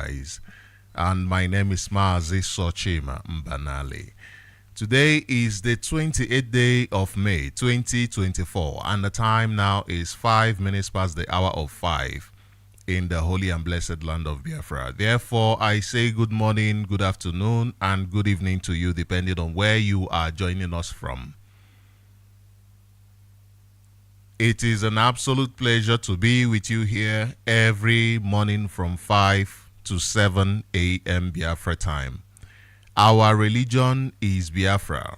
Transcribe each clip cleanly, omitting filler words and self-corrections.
Sunrise. And my name is Sochima Mbanali. Today is the 28th day of May 2024, and the time now is 5 minutes past the hour of 5 in the holy and blessed land of Biafra. Therefore, I say good morning, good afternoon, and good evening to you, depending on where you are joining us from. It is an absolute pleasure to be with you here every morning from 5 to 7 a.m. Biafra time. Our religion is Biafra,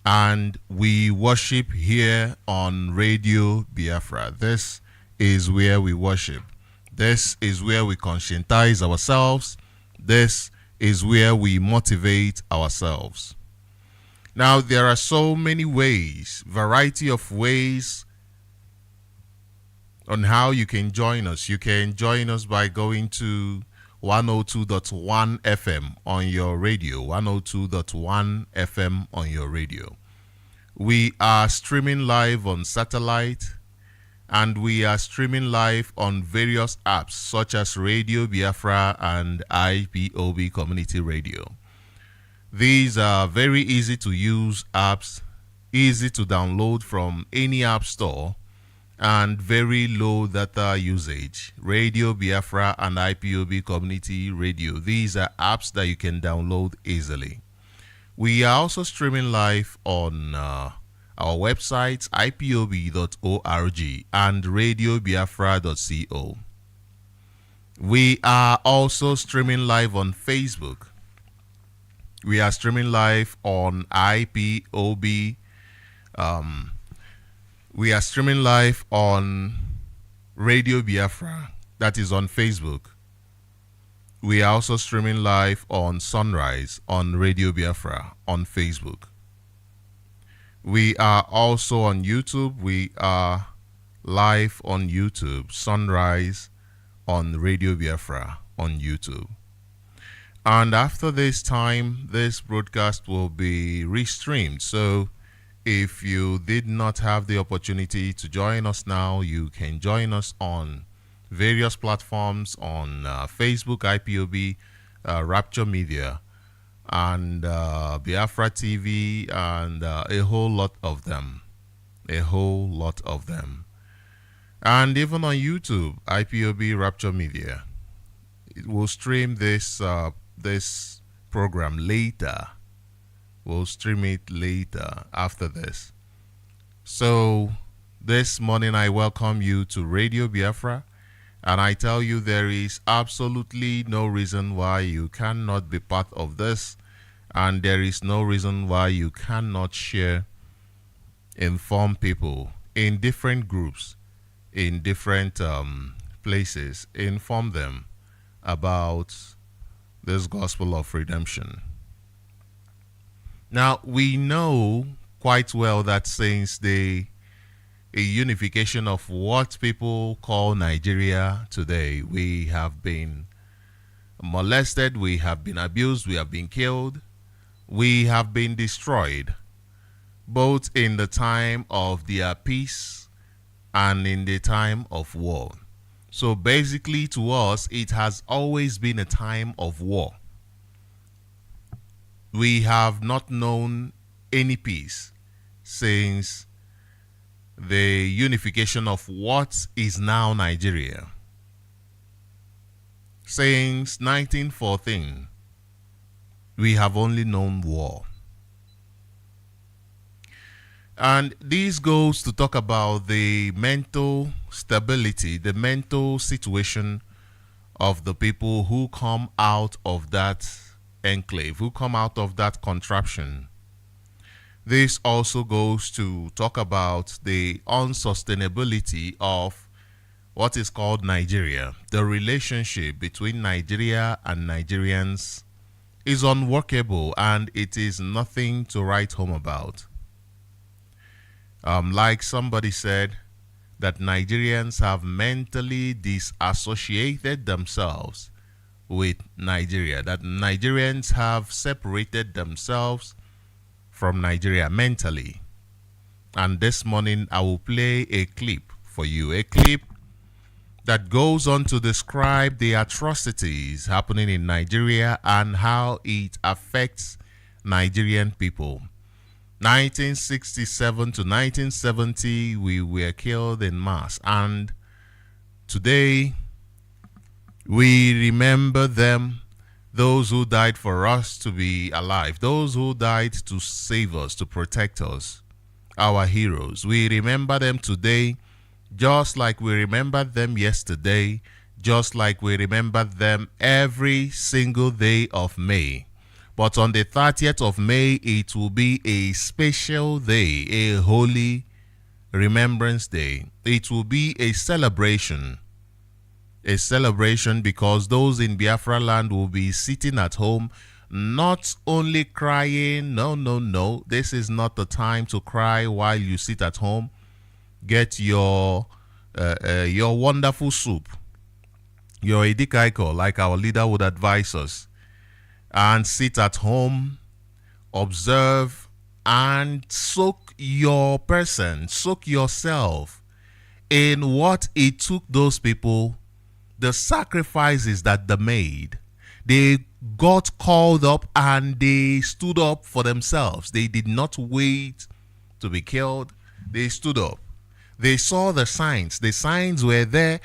and we worship here on Radio Biafra. This is where we worship. This is where we conscientize ourselves. This is where we motivate ourselves. Now, there are so many ways, variety of ways on how you can join us. You can join us by going to 102.1 FM on your radio, 102.1 FM on your radio. We are streaming live on satellite, and we are streaming live on various apps such as Radio Biafra and IPOB Community Radio. These are very easy to use apps, easy to download from any app store, and very low data usage. Radio Biafra and IPOB Community Radio. These are apps that you can download easily. We are also streaming live on our websites, ipob.org and radiobiafra.co. We are also streaming live on Facebook. We are streaming live on IPOB. We are streaming live on Radio Biafra, that is on Facebook. We are also streaming live on Sunrise on Radio Biafra on Facebook. We are also on YouTube. We are live on YouTube, Sunrise on Radio Biafra on YouTube. And after this time, this broadcast will be restreamed. So if you did not have the opportunity to join us now, you can join us on various platforms on Facebook, IPOB, Rapture Media, and Biafra TV, and a whole lot of them. And even on YouTube, IPOB, Rapture Media. It will stream this program later. We'll stream it later after this. So this morning I welcome you to Radio Biafra, and I tell you there is absolutely no reason why you cannot be part of this, and there is no reason why you cannot share, inform people in different groups, in different places, inform them about this gospel of redemption. Now, we know quite well that since a unification of what people call Nigeria today, we have been molested, we have been abused, we have been killed, we have been destroyed, both in the time of their peace and in the time of war. So basically, to us, it has always been a time of war. We have not known any peace since the unification of what is now Nigeria. Since 1914, we have only known war. And this goes to talk about the mental stability, the mental situation of the people who come out of that enclave, who come out of that contraption. This also goes to talk about the unsustainability of what is called Nigeria. The relationship between Nigeria and Nigerians is unworkable, and it is nothing to write home about. Like somebody said, that Nigerians have mentally disassociated themselves with Nigeria, that Nigerians have separated themselves from Nigeria mentally. And this morning I will play a clip for you, a clip that goes on to describe the atrocities happening in Nigeria and how it affects Nigerian people. 1967 to 1970, we were killed in mass, and today we remember them, those who died for us to be alive, those who died to save us, to protect us, our heroes. We remember them today just like we remembered them yesterday, just like we remember them every single day of May. But on the 30th of May, it will be a special day, a holy remembrance day. It will be a celebration because those in Biafra land will be sitting at home, not only crying. No. This is not the time to cry while you sit at home. Get your wonderful soup, your edikaiko, like our leader would advise us, and sit at home, observe, and soak yourself in what it took those people, the sacrifices that they made. They got called up and they stood up for themselves. They did not wait to be killed. They stood up. They saw the signs. The signs were there.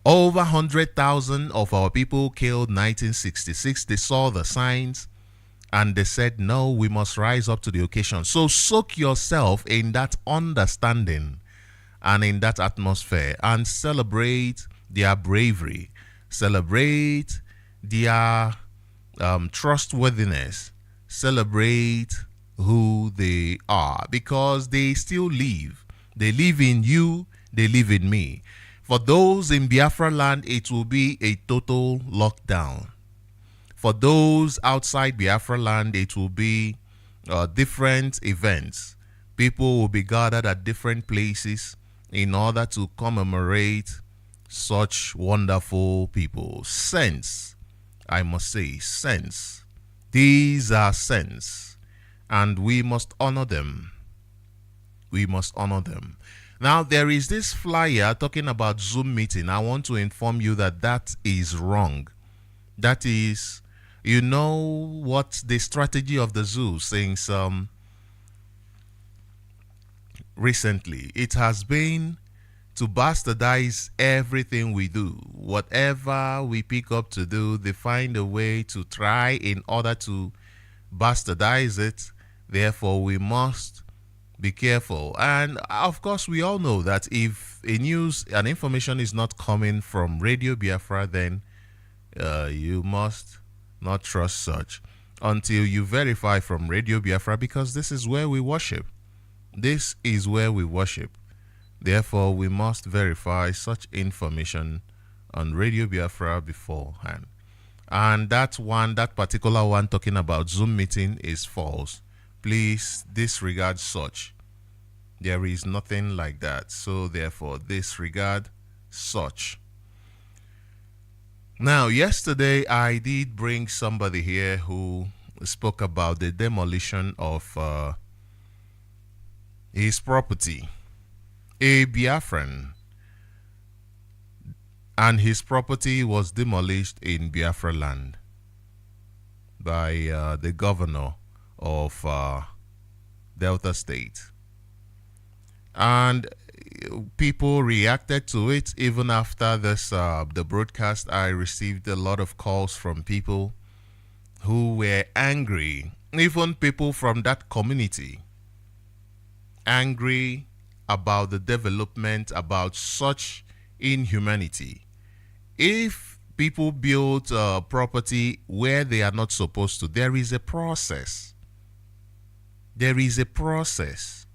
Over 100,000 of our people killed 1966. They saw the signs and they said, no, we must rise up to the occasion. So soak yourself in that understanding and in that atmosphere and celebrate their bravery. Celebrate their trustworthiness. Celebrate who they are, because they still live. They live in you, they live in me. For those in Biafra land, it will be a total lockdown. For those outside Biafra land, it will be different events. People will be gathered at different places in order to commemorate such wonderful people. Saints, I must say, saints. These are saints, and we must honor them. We must honor them. Now, there is this flyer talking about Zoom meeting. I want to inform you that that is wrong. That is, you know what the strategy of the zoo since recently. It has been to bastardize everything we do. Whatever we pick up to do, they find a way to try in order to bastardize it. Therefore, we must be careful. And of course, we all know that if a news and information is not coming from Radio Biafra, then you must not trust such until you verify from Radio Biafra, because this is where we worship. This is where we worship. Therefore, we must verify such information on Radio Biafra beforehand. And that particular one talking about Zoom meeting is false. Please disregard such. There is nothing like that. So therefore, disregard such. Now, yesterday I did bring somebody here who spoke about the demolition of his property. A Biafran, and his property was demolished in Biafra land by the governor of Delta State. And people reacted to it. Even after this the broadcast, I received a lot of calls from people who were angry, even people from that community, angry about the development, about such inhumanity. If people build property where they are not supposed to, there is a process. There is a process.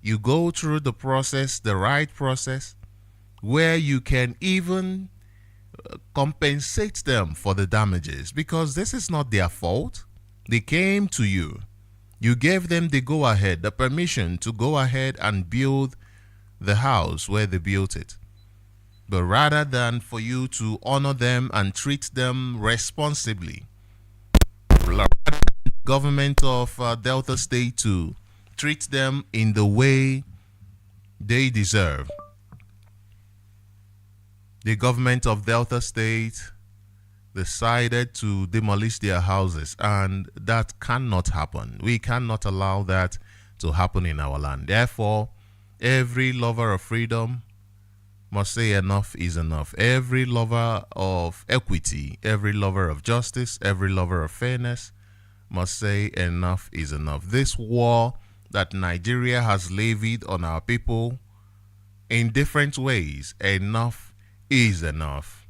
You go through the process, the right process, where you can even compensate them for the damages, because this is not their fault. They came to you. You gave them the go-ahead, the permission to go ahead and build the house where they built it. But rather than for you to honor them and treat them responsibly, the government of Delta State to treat them in the way they deserve, The government of Delta State decided to demolish their houses, and that cannot happen. We cannot allow that to happen in our land. Therefore, every lover of freedom must say enough is enough. Every lover of equity, every lover of justice, every lover of fairness must say enough is enough. This war that Nigeria has levied on our people in different ways, enough is enough.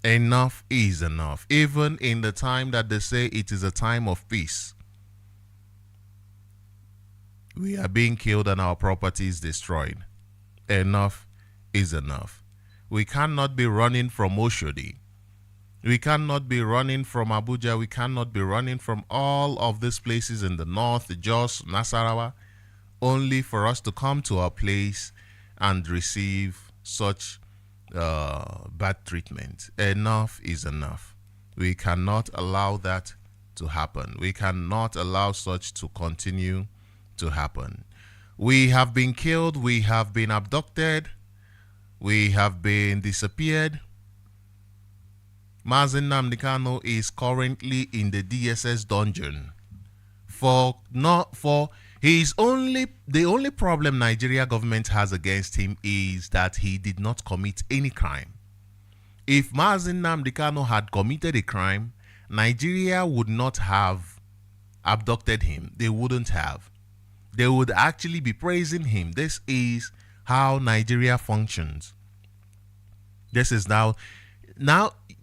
Enough is enough. Even in the time that they say it is a time of peace, we are being killed and our properties destroyed. Enough is enough. We cannot be running from Oshodi. We cannot be running from Abuja. We cannot be running from all of these places in the north, Jos, Nasarawa, only for us to come to our place and receive such bad treatment. Enough is enough. We cannot allow that to happen. We cannot allow such to continue to happen. We have been killed. We have been abducted. We have been disappeared. Nnamdi Kanu is currently in the DSS dungeon the only problem Nigeria government has against him is that he did not commit any crime. If Nnamdi Kanu had committed a crime, Nigeria would not have abducted him. They wouldn't have. They would actually be praising him. This is how Nigeria functions. This is now,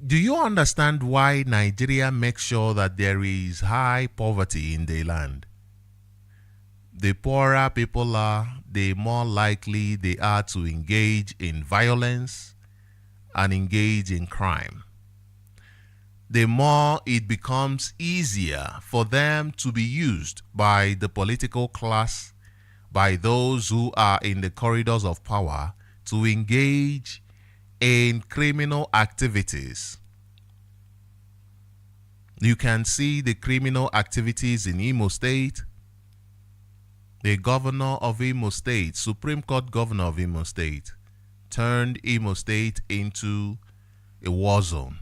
do you understand why Nigeria makes sure that there is high poverty in the land? The poorer people are, the more likely they are to engage in violence and engage in crime. The more it becomes easier for them to be used by the political class, by those who are in the corridors of power, to engage in criminal activities. You can see the criminal activities in Imo State. The governor of Imo State, Supreme Court governor of Imo State, turned Imo State into a war zone,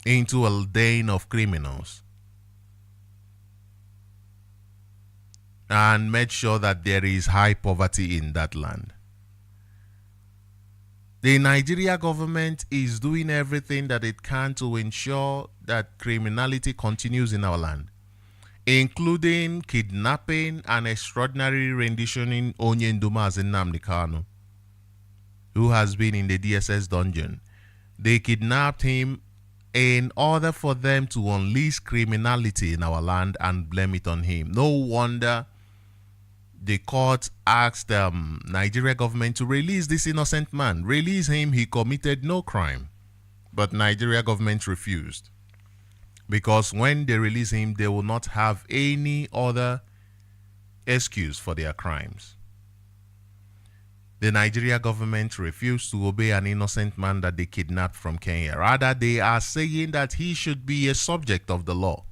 into a den of criminals, and made sure that there is high poverty in that land. The Nigeria government is doing everything that it can to ensure that criminality continues in our land, including kidnapping and extraordinary renditioning Onyenduma as Nnamdi Kanu, who has been in the DSS dungeon. They kidnapped him in order for them to unleash criminality in our land and blame it on him. No wonder the court asked the Nigeria government to release this innocent man. Release him, he committed no crime. But Nigeria government refused. Because when they release him, they will not have any other excuse for their crimes. The Nigeria government refused to obey an innocent man that they kidnapped from Kenya. Rather, they are saying that he should be a subject of the law.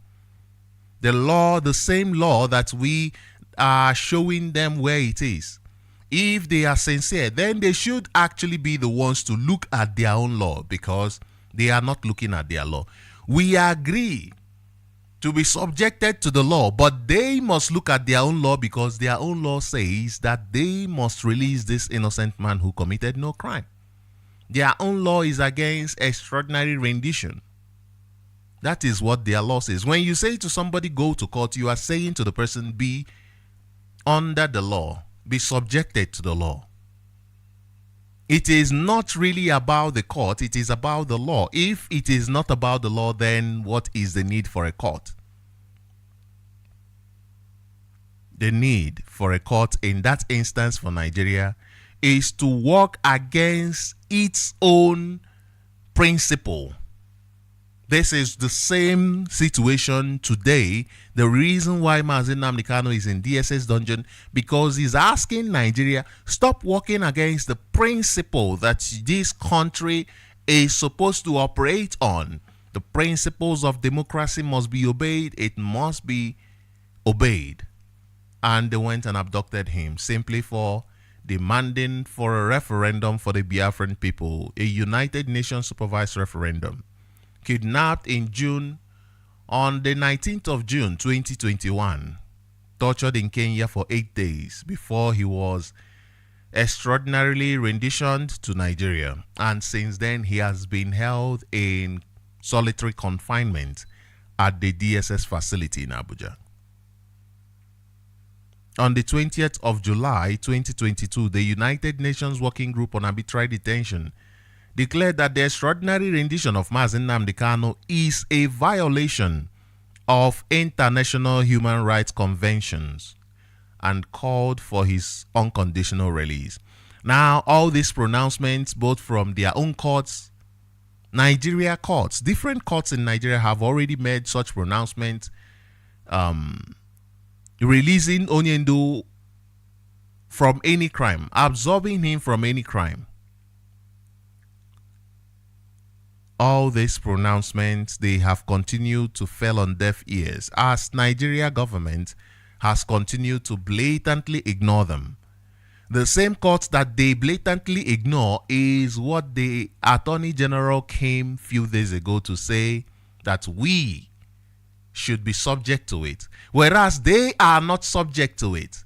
The law, the same law that we are showing them where it is. If they are sincere, then they should actually be the ones to look at their own law, because they are not looking at their law. We agree to be subjected to the law, but they must look at their own law, because their own law says that they must release this innocent man who committed no crime. Their own law is against extraordinary rendition. That is what their law says. When you say to somebody, go to court, you are saying to the person, be under the law, be subjected to the law. It is not really about the court, it is about the law. If it is not about the law, then what is the need for a court? The need for a court in that instance for Nigeria is to work against its own principle. This is the same situation today. The reason why Nnamdi Kanu is in DSS dungeon, because he's asking Nigeria, stop working against the principle that this country is supposed to operate on. The principles of democracy must be obeyed. It must be obeyed. And they went and abducted him simply for demanding for a referendum for the Biafran people, a United Nations supervised referendum. Kidnapped in June, on the 19th of June 2021, tortured in Kenya for 8 days before he was extraordinarily renditioned to Nigeria. And since then, he has been held in solitary confinement at the DSS facility in Abuja. On the 20th of July 2022, the United Nations Working Group on Arbitrary Detention declared that the extraordinary rendition of Nnamdi Kanu is a violation of international human rights conventions and called for his unconditional release. Now, all these pronouncements, both from their own courts, Nigeria courts, different courts in Nigeria have already made such pronouncements, releasing Onyendu from any crime, absolving him from any crime. All these pronouncements, they have continued to fall on deaf ears as Nigeria government has continued to blatantly ignore them. The same courts that they blatantly ignore is what the Attorney General came few days ago to say that we should be subject to it, whereas they are not subject to it.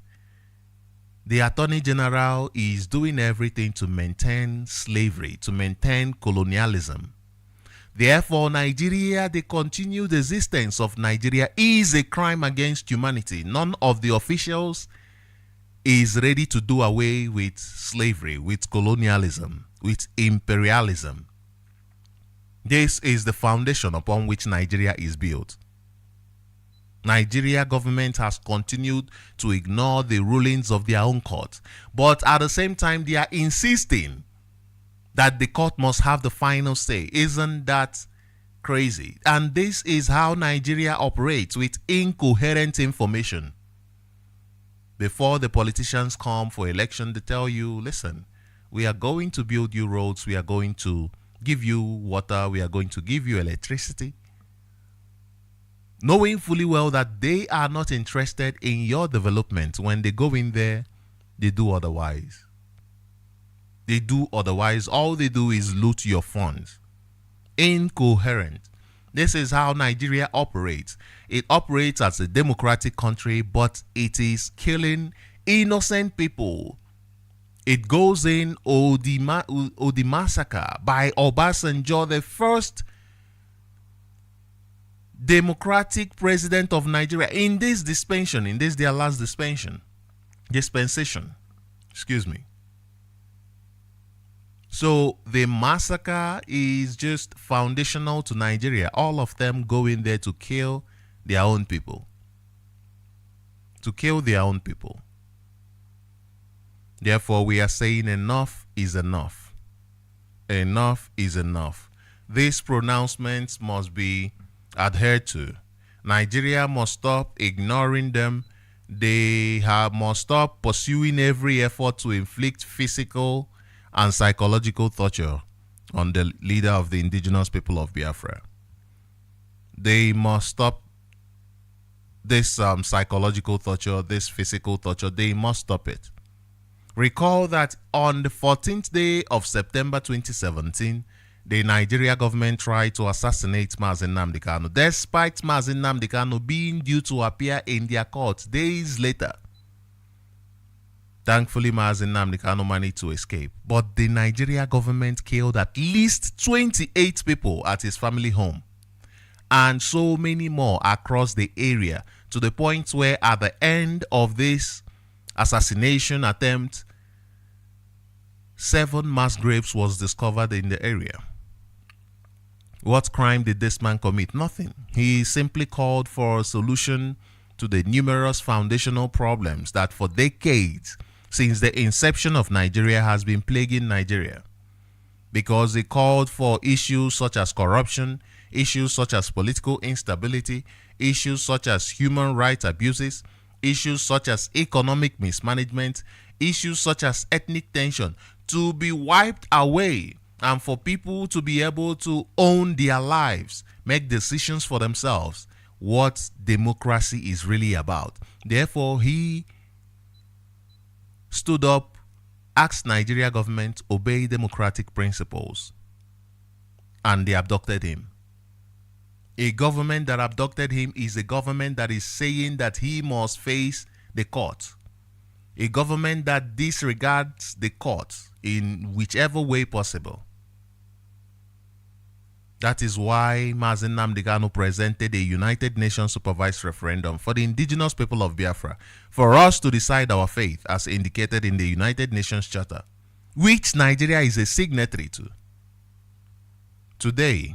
The Attorney General is doing everything to maintain slavery, to maintain colonialism. Therefore, Nigeria, the continued existence of Nigeria is a crime against humanity. None of the officials is ready to do away with slavery, with colonialism, with imperialism. This is the foundation upon which Nigeria is built. Nigeria government has continued to ignore the rulings of their own court, but at the same time, they are insisting that the court must have the final say. Isn't that crazy? And this is how Nigeria operates, with incoherent information. Before the politicians come for election, they tell you, listen, we are going to build you roads, we are going to give you water, we are going to give you electricity, knowing fully well that they are not interested in your development. When they go in there, they do otherwise. They do otherwise. All they do is loot your funds. Incoherent. This is how Nigeria operates. It operates as a democratic country, but it is killing innocent people. It goes in Odi massacre by Obasanjo, the first democratic president of Nigeria in this dispensation, in this their last dispensation. Excuse me. So the massacre is just foundational to Nigeria. All of them go in there to kill their own people. To kill their own people. Therefore, we are saying enough is enough. Enough is enough. These pronouncements must be adhered to. Nigeria must stop ignoring them. They must stop pursuing every effort to inflict physical and psychological torture on the leader of the indigenous people of Biafra. They must stop this psychological torture, this physical torture. They must stop it. Recall that on the 14th day of September 2017, the Nigeria government tried to assassinate Nnamdi Kanu, despite Nnamdi Kanu being due to appear in their court days later. Thankfully, Nnamdi Kanu managed to escape, but the Nigeria government killed at least 28 people at his family home, and so many more across the area, to the point where at the end of this assassination attempt, 7 mass graves was discovered in the area. What crime did this man commit? Nothing. He simply called for a solution to the numerous foundational problems that for decades, since the inception of Nigeria, has been plaguing Nigeria. Because he called for issues such as corruption, issues such as political instability, issues such as human rights abuses, issues such as economic mismanagement, issues such as ethnic tension to be wiped away, and for people to be able to own their lives, make decisions for themselves, what democracy is really about. Therefore, he stood up asked Nigeria government obey democratic principles, and they abducted him. A government that abducted him is a government that is saying that he must face the court. A government that disregards the court in whichever way possible. That is why Mazi Nnamdi Kanu presented a United Nations supervised referendum for the indigenous people of Biafra for us to decide our fate as indicated in the United Nations Charter, which Nigeria is a signatory to. Today,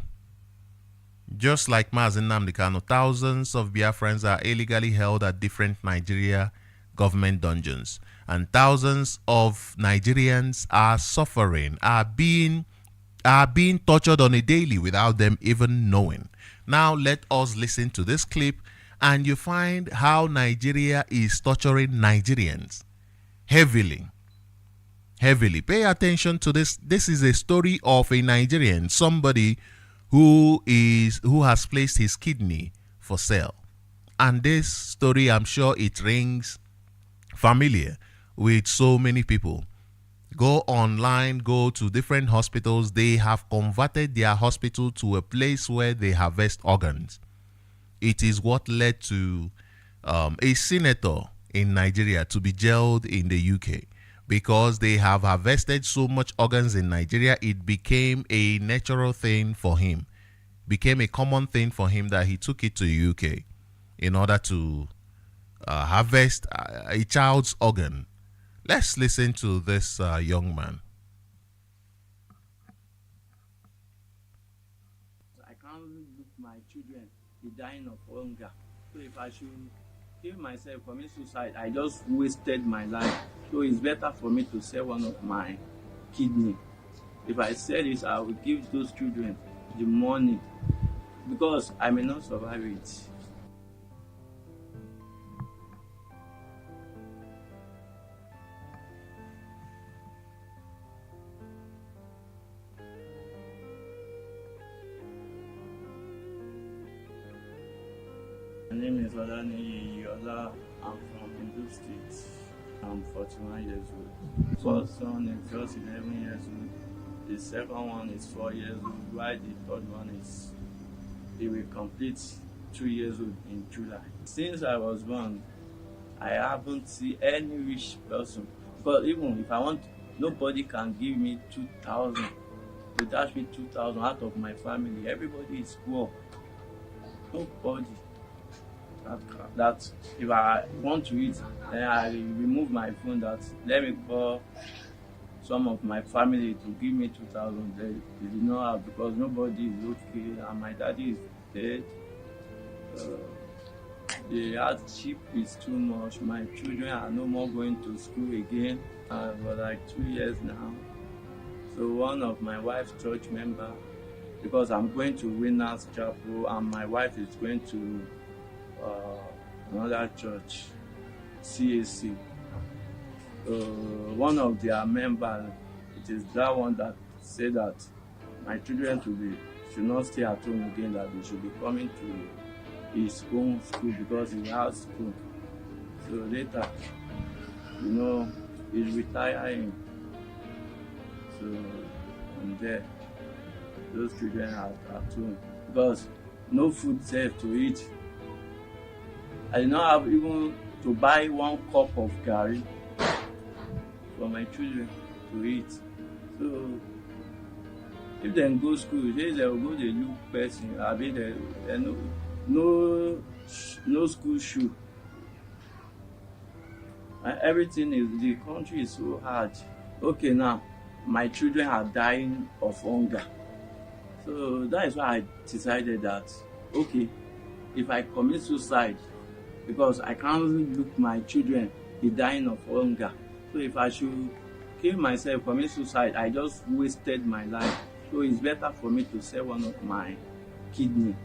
just like Mazi Nnamdi Kanu, thousands of Biafrans are illegally held at different Nigeria government dungeons, and thousands of Nigerians are suffering, are being tortured on a daily without them even knowing. Now let us listen to this clip and you find how Nigeria is torturing Nigerians heavily. Pay attention to this. This is a story of a Nigerian, somebody who has placed his kidney for sale. And this story, I'm sure it rings familiar with so many people. Go online, go to different hospitals. They have converted their hospital to a place where they harvest organs. It is what led to a senator in Nigeria to be jailed in the UK because they have harvested so much organs in Nigeria. It became a natural thing for him, became a common thing for him that he took it to the UK in order to harvest a child's organ. Let's listen to this young man. I can't look my children be dying of hunger. So if I should kill myself, commit suicide, I just wasted my life. So it's better for me to sell one of my kidney. If I sell it, I will give those children the money because I may not survive it. My name is Mbanali. I'm from Indo State. I'm 41 years old. First son is just 11 years old. The second one is 4 years old. While the third one he will complete 2 years old in July. Since I was born, I haven't seen any rich person. Because even if I want, nobody can give me 2,000. They dash me 2,000 out of my family. Everybody is poor. Nobody. That if I want to eat, then I remove my phone. That let me call some of my family to give me 2,000. They did not have because nobody is okay and my daddy is dead. The hardship is too much. My children are no more going to school again for like 2 years now. So one of my wife's church member, because I'm going to Winners Chapel and my wife is going to another church, CAC. One of their members, it is that one that said that my children should not stay at home again, that they should be coming to his own school because he has school. So later, he's retiring. So I'm there. Those children are at home because no food safe to eat. I did not have even to buy 1 cup of curry for my children to eat. So if they go school, they will go the look person. I mean, they no school shoe. And everything is, the country is so hard. Okay, now my children are dying of hunger. So that is why I decided that, okay, if I commit suicide, because I can't look my children be dying of hunger. So if I should kill myself, commit suicide, I just wasted my life. So it's better for me to sell one of my kidney.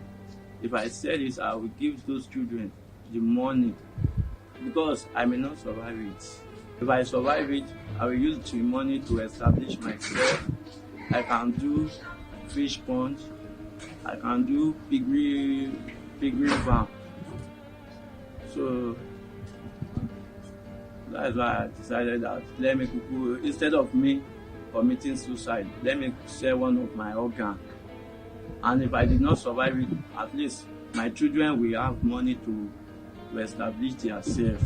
If I sell it, I will give those children the money because I may not survive it. If I survive it, I will use the money to establish myself. I can do fish pond. I can do piggery farm. So That's why I decided that let me instead of me committing suicide, let me share one of my organ. And if I did not survive it, at least my children will have money to establish themselves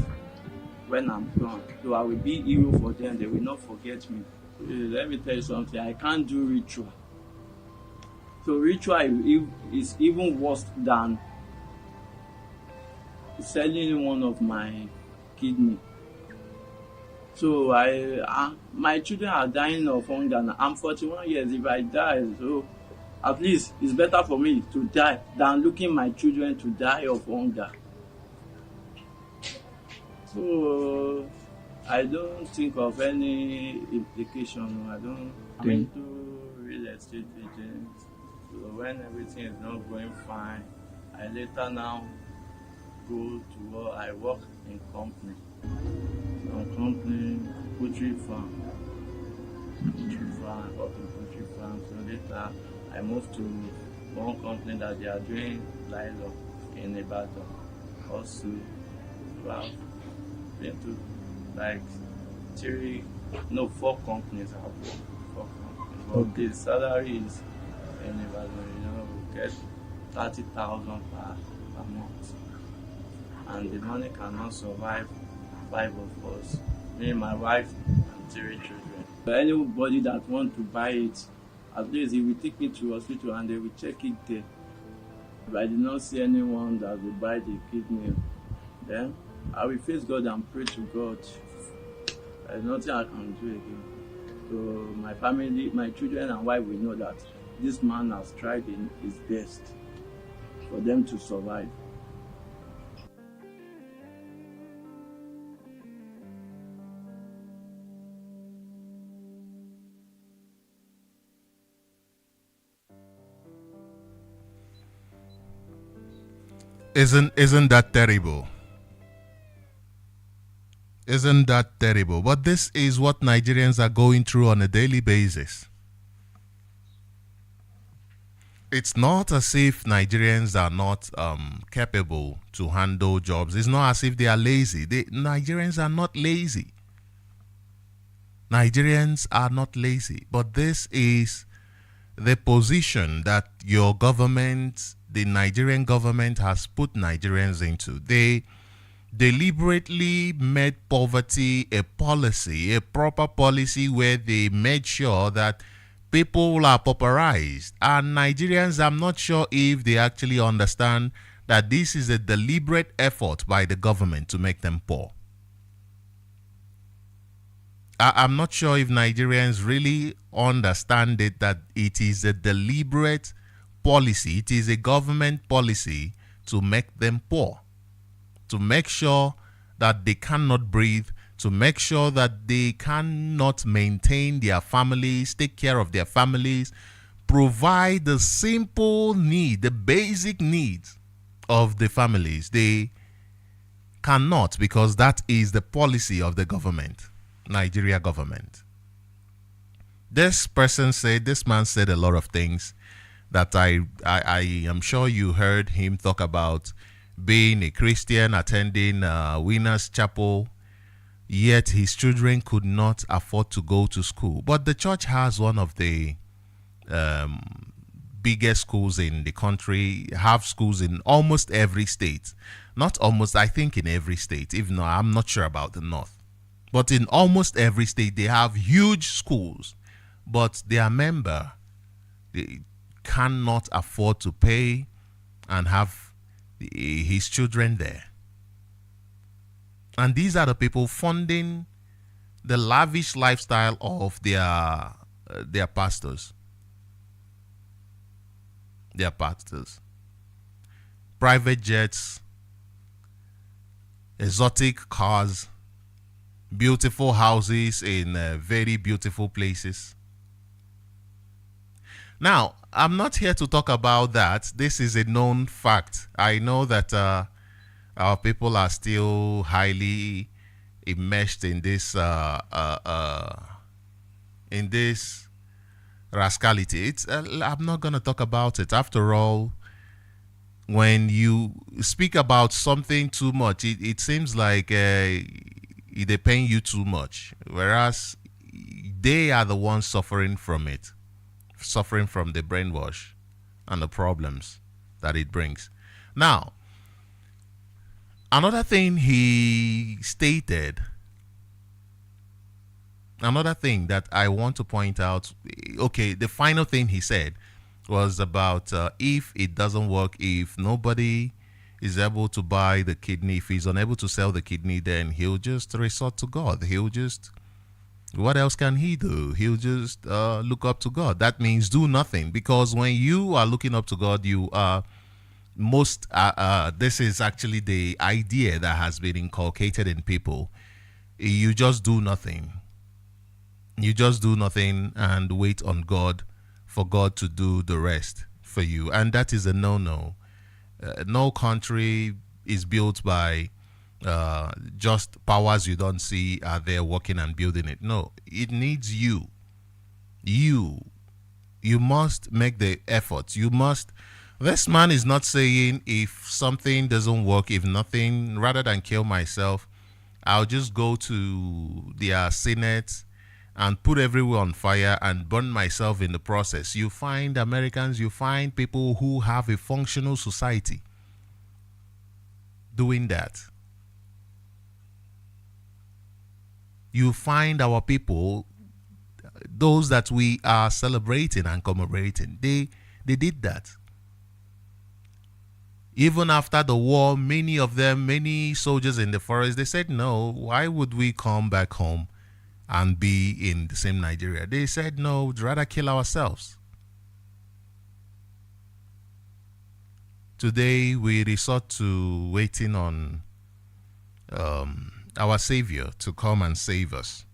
when I'm gone. So I will be hero for them. They will not forget me. Let me tell you something. I can't do ritual. So ritual is even worse than selling one of my kidney. So my children are dying of hunger now. I'm 41 years. If I die, so at least it's better for me to die than looking my children to die of hunger. So I don't think of any implication. I'm into real estate agent. So when everything is not going fine, I later now go to work. I work in company. Some company, poultry farm. I work in poultry farm. So later I moved to one company that they are doing livestock in Ibadan. Also, well, been to like 4 companies. I've worked 4 companies. But the salary is in Ibadan, we get 30,000 per month. And the money cannot survive 5 of us, me, my wife, and 3 children. But anybody that wants to buy it, at least he will take me to hospital and they will check it there. If I did not see anyone that will buy the kidney, then I will face God and pray to God. There's nothing I can do again. So my family, my children and wife will know that this man has tried his best for them to survive. Isn't that terrible? Isn't that terrible? But this is what Nigerians are going through on a daily basis. It's not as if Nigerians are not capable to handle jobs. It's not as if they are lazy. Nigerians are not lazy. Nigerians are not lazy. But this is the position that your government, the Nigerian government, has put Nigerians into. They deliberately made poverty a policy, a proper policy where they made sure that people are pauperized. And Nigerians, I'm not sure if they actually understand that this is a deliberate effort by the government to make them poor. I'm not sure if Nigerians really understand it, that it is a deliberate policy. It is a government policy to make them poor, to make sure that they cannot breathe, to make sure that they cannot maintain their families, take care of their families, provide the simple need, the basic needs of the families. They cannot, because that is the policy of the government, Nigeria government. This man said a lot of things that I am sure you heard him talk about, being a Christian, attending Winners Chapel, yet his children could not afford to go to school. But the church has one of the biggest schools in the country, have schools in almost every state. Not almost, I think in every state, even though I'm not sure about the north. But in almost every state, they have huge schools. But their member, they cannot afford to pay and have his children there. And these are the people funding the lavish lifestyle of their pastors. Their pastors. Private jets, exotic cars, beautiful houses in very beautiful places. Now, I'm not here to talk about that. This is a known fact. I know that our people are still highly immersed in this rascality. I'm not going to talk about it. After all, when you speak about something too much, it seems like they're paying you too much, whereas they are the ones suffering from it, suffering from the brainwash and the problems that it brings. Now, another thing he stated, another thing that I want to point out, okay, the final thing he said was about if it doesn't work, if nobody is able to buy the kidney, if he's unable to sell the kidney, then he'll just resort to God. He'll just, what else can he do? He'll just look up to God. That means do nothing, because when you are looking up to God, you are this is actually the idea that has been inculcated in people. You just do nothing. You just do nothing and wait on God for God to do the rest for you. And that is a no-no. No country is built by just powers you don't see are there working and building it. No, it needs you. You must make the effort. You must. This man is not saying if something doesn't work, if nothing, rather than kill myself, I'll just go to their Senate and put everywhere on fire and burn myself in the process. You find Americans, you find people who have a functional society doing that. You find our people, those that we are celebrating and commemorating, they did that. Even after the war, many of them, many soldiers in the forest, they said, no, why would we come back home and be in the same Nigeria? They said, no, we'd rather kill ourselves. Today, we resort to waiting on our Savior to come and save us.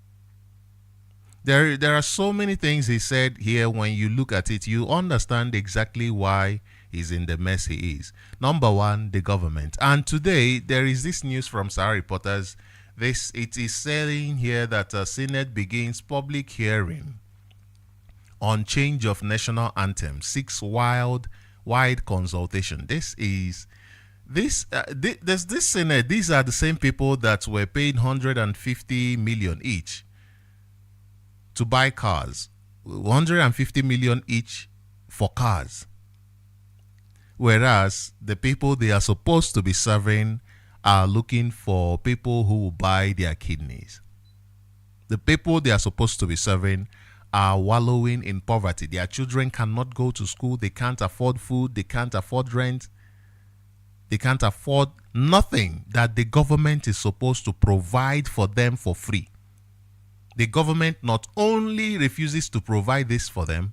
There are so many things he said here. When you look at it, you understand exactly why he's in the mess he is. Number one, the government. And today, there is this news from Sahara Reporters. It is saying here that Senate begins public hearing on change of national anthem, 6 wide consultation. There's this Senate. These are the same people that were paid 150 million each to buy cars, 150 million each for cars. Whereas the people they are supposed to be serving are looking for people who will buy their kidneys. The people they are supposed to be serving are wallowing in poverty. Their children cannot go to school. They can't afford food. They can't afford rent. They can't afford nothing that the government is supposed to provide for them for free. The government not only refuses to provide this for them,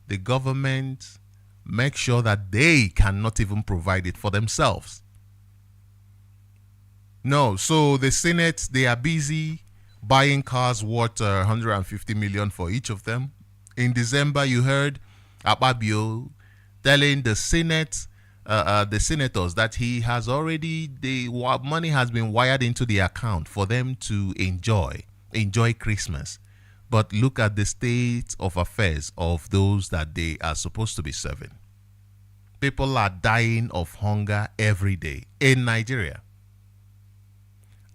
the government makes sure that they cannot even provide it for themselves. No, so the Senate, they are busy buying cars worth 150 million for each of them. In December, you heard Akpabio telling the Senate, the senators, that he has already, the money has been wired into the account for them to enjoy Christmas. But look at the state of affairs of those that they are supposed to be serving. People are dying of hunger every day in Nigeria.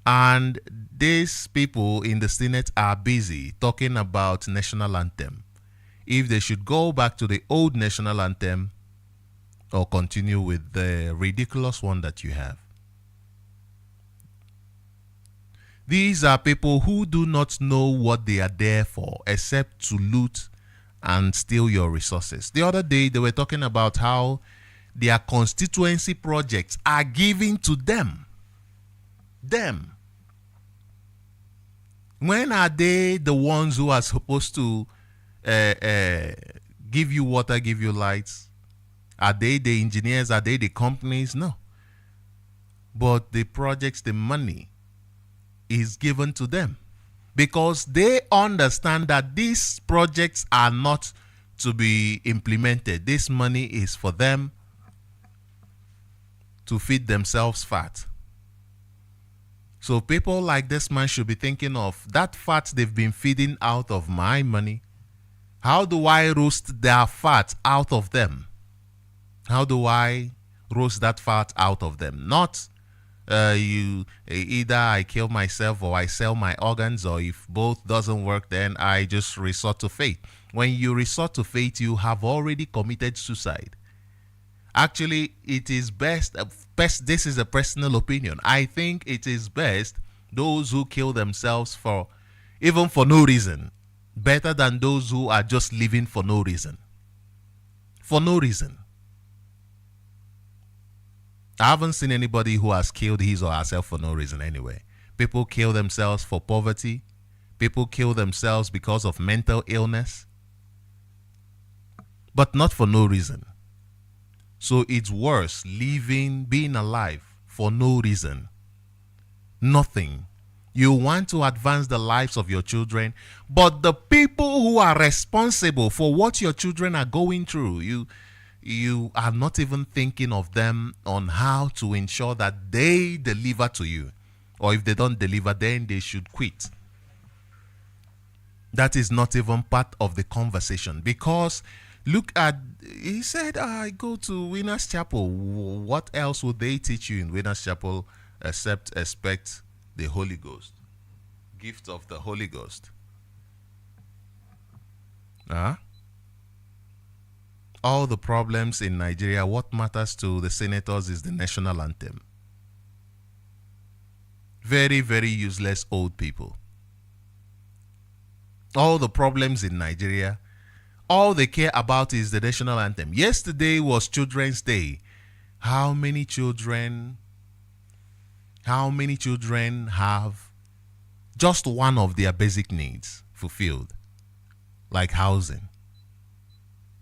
And these people in the Senate are busy talking about national anthem. If they should go back to the old national anthem or continue with the ridiculous one that you have. These are people who do not know what they are there for except to loot and steal your resources. The other day, they were talking about how their constituency projects are given to them. When are they the ones who are supposed to give you water, give you lights? Are they the engineers? Are they the companies? No. But the projects, the money is given to them because they understand that these projects are not to be implemented. This money is for them to feed themselves fat. So people like this man should be thinking of that fat they've been feeding out of my money. How do I roast their fat out of them? How do I roast that fat out of them? Not Either I kill myself or I sell my organs, or if both doesn't work, then I just resort to fate. When you resort to fate, you have already committed suicide. Actually, it is best, this is a personal opinion, I think it is best those who kill themselves even for no reason, better than those who are just living for no reason. For no reason. I haven't seen anybody who has killed his or herself for no reason anyway. People kill themselves for poverty. People kill themselves because of mental illness. But not for no reason. So it's worse being alive for no reason. Nothing. You want to advance the lives of your children, but the people who are responsible for what your children are going through, you are not even thinking of them on how to ensure that they deliver to you. Or if they don't deliver, then they should quit. That is not even part of the conversation. Because look at, he said, I go to Winners Chapel. What else would they teach you in Winners Chapel except expect the Holy Ghost? Gift of the Holy Ghost. All the problems in Nigeria, what matters to the senators is the national anthem. Very, very useless old people. All the problems in Nigeria, all they care about is the national anthem. Yesterday was Children's Day. How many children have just one of their basic needs fulfilled, like housing?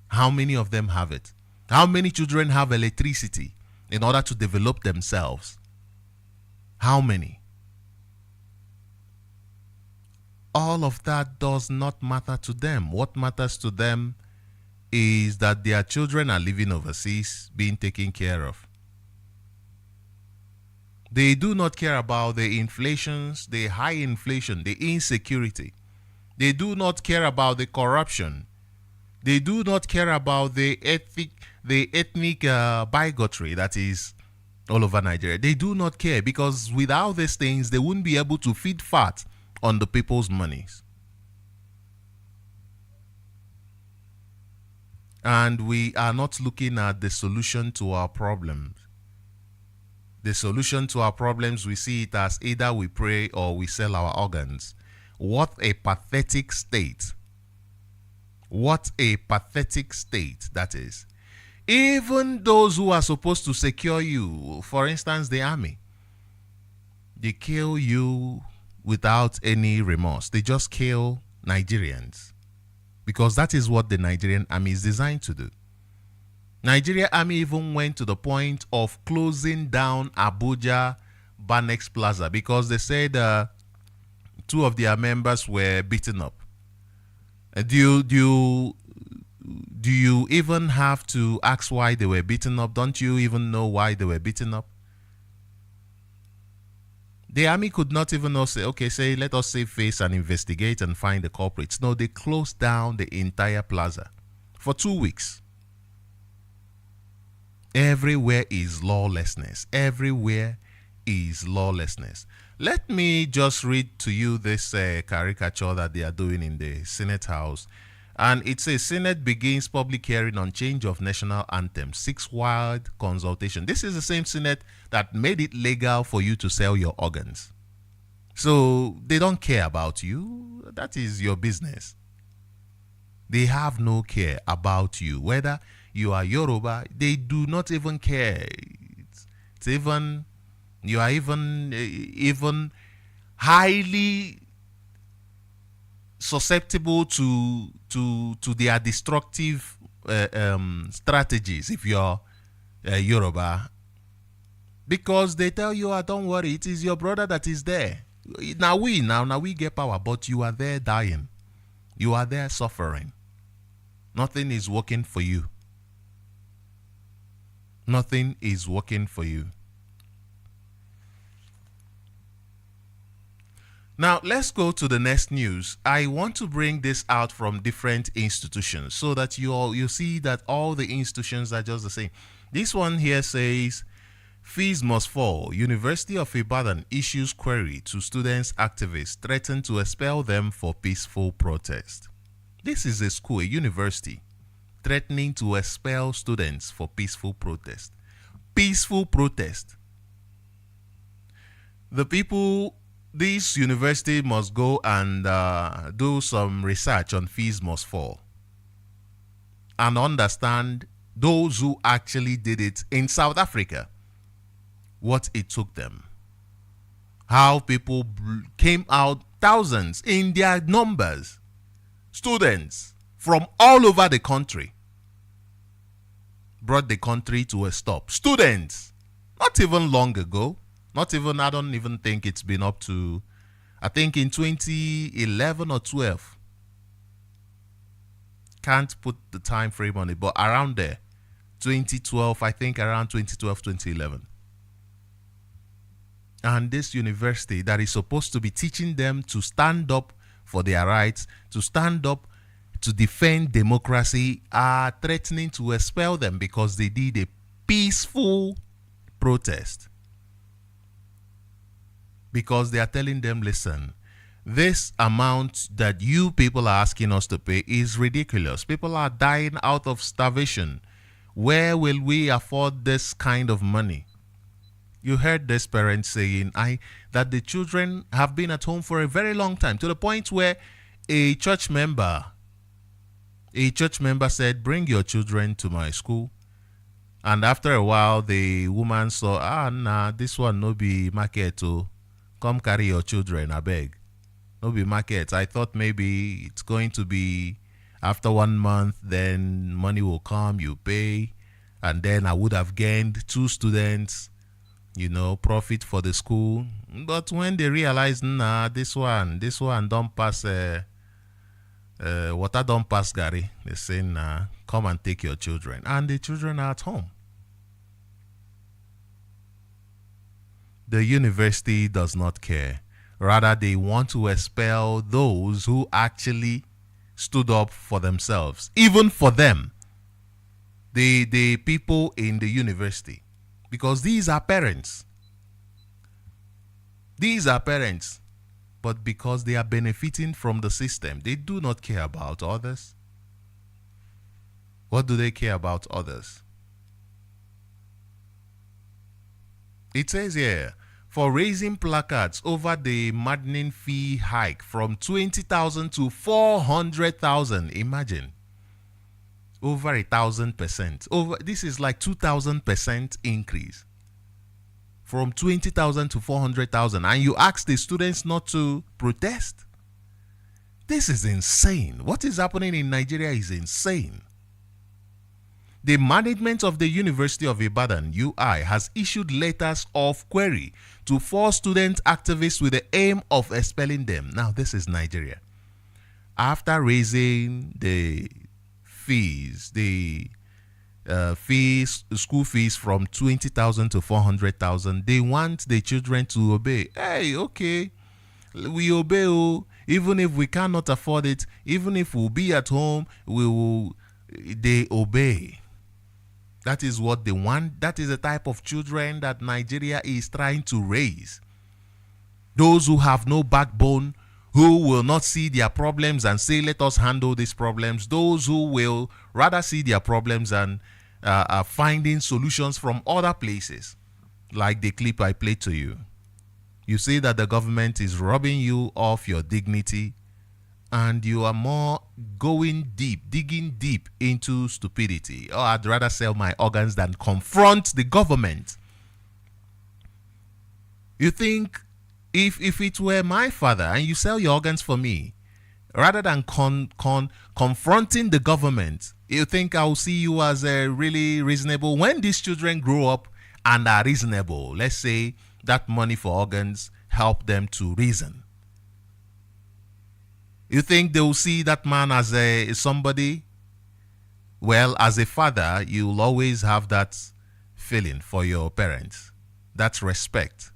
How many of them have it? How many children have electricity in order to develop themselves? How many? All of that does not matter to them. What matters to them is that their children are living overseas, being taken care of. They do not care about the inflations, the high inflation, the insecurity. They do not care about the corruption. They do not care about the ethnic bigotry that is all over Nigeria. They do not care, because without these things, they wouldn't be able to feed fat on the people's monies. And we are not looking at the solution to our problems. The solution to our problems, we see it as either we pray or we sell our organs. What a pathetic state. What a pathetic state that is. Even those who are supposed to secure you, for instance, the army, they kill you without any remorse. They just kill Nigerians, because that is what the Nigerian army is designed to do. Nigeria army even went to the point of closing down Abuja Banex Plaza because they said two of their members were beaten up. Do you even have to ask why they were beaten up? Don't you even know why they were beaten up? The army could not even say, let us save face and investigate and find the culprits. No, they closed down the entire plaza for 2 weeks. Everywhere is lawlessness. Everywhere is lawlessness. Let me just read to you this caricature that they are doing in the Senate House. And it says, Senate begins public hearing on change of national anthem, 6-wide consultation. This is the same Senate that made it legal for you to sell your organs. So they don't care about you. That is your business. They have no care about you. Whether you are Yoruba, they do not even care. You are even highly susceptible to their destructive strategies if you're Yoruba, because they tell you, don't worry, it is your brother that is there. Now we get power, but you are there dying. You are there suffering. Nothing is working for you. Nothing is working for you. Now, let's go to the next news. I want to bring this out from different institutions so that you see that all the institutions are just the same. This one here says, Fees must fall. University of Ibadan issues query to students activists threaten to expel them for peaceful protest. This is a school, a university, threatening to expel students for peaceful protest. Peaceful protest. The people, this university must go and do some research on fees must fall and understand those who actually did it in South Africa, what it took them, how people came out, thousands in their numbers, students from all over the country, brought the country to a stop. Students, not even long ago, I don't even think it's been up to, I think in 2011 or 12. Can't put the time frame on it, but around there, 2012, I think around 2012, 2011. And this university that is supposed to be teaching them to stand up for their rights, to stand up to defend democracy, are threatening to expel them because they did a peaceful protest. Because they are telling them, listen, this amount that you people are asking us to pay is ridiculous. People are dying out of starvation. Where will we afford this kind of money? You heard this parent saying that the children have been at home for a very long time, to the point where a church member said, bring your children to my school. And after a while, the woman saw, nah, this one no be market, oh. Come carry your children, I beg. No be market. I thought maybe it's going to be after 1 month, then money will come, you pay, and then I would have gained 2 students, profit for the school. But when they realize, nah, this one don't pass, water don't pass, Gary, they say, nah, come and take your children. And the children are at home. The university does not care. Rather, they want to expel those who actually stood up for themselves, even for them, the people in the university. Because these are parents. These are parents. But because they are benefiting from the system, they do not care about others. What do they care about others? It says here, for raising placards over the maddening fee hike from 20,000 to 400,000. Imagine. Over 1,000%. This is like 2,000% increase. From 20,000 to 400,000. And you ask the students not to protest? This is insane. What is happening in Nigeria is insane. The management of the University of Ibadan, UI, has issued letters of query to 4 student activists with the aim of expelling them. Now, this is Nigeria. After raising the fees, school fees from 20,000 to 400,000, they want the children to obey. Hey, okay, we obey, even if we cannot afford it, even if we'll be at home, they obey. That is what they want. That is the type of children that Nigeria is trying to raise. Those who have no backbone, who will not see their problems and say, let us handle these problems. Those who will rather see their problems and are finding solutions from other places. Like the clip I played to you. You see that the government is robbing you of your dignity, and you are more digging deep into stupidity. Or I'd rather sell my organs than confront the government. You think if it were my father and you sell your organs for me, rather than confronting the government, you think I'll see you as a really reasonable? When these children grow up and are reasonable, let's say that money for organs help them to reason. You think they'll see that man as somebody? Well, as a father, you'll always have that feeling for your parents. That's respect.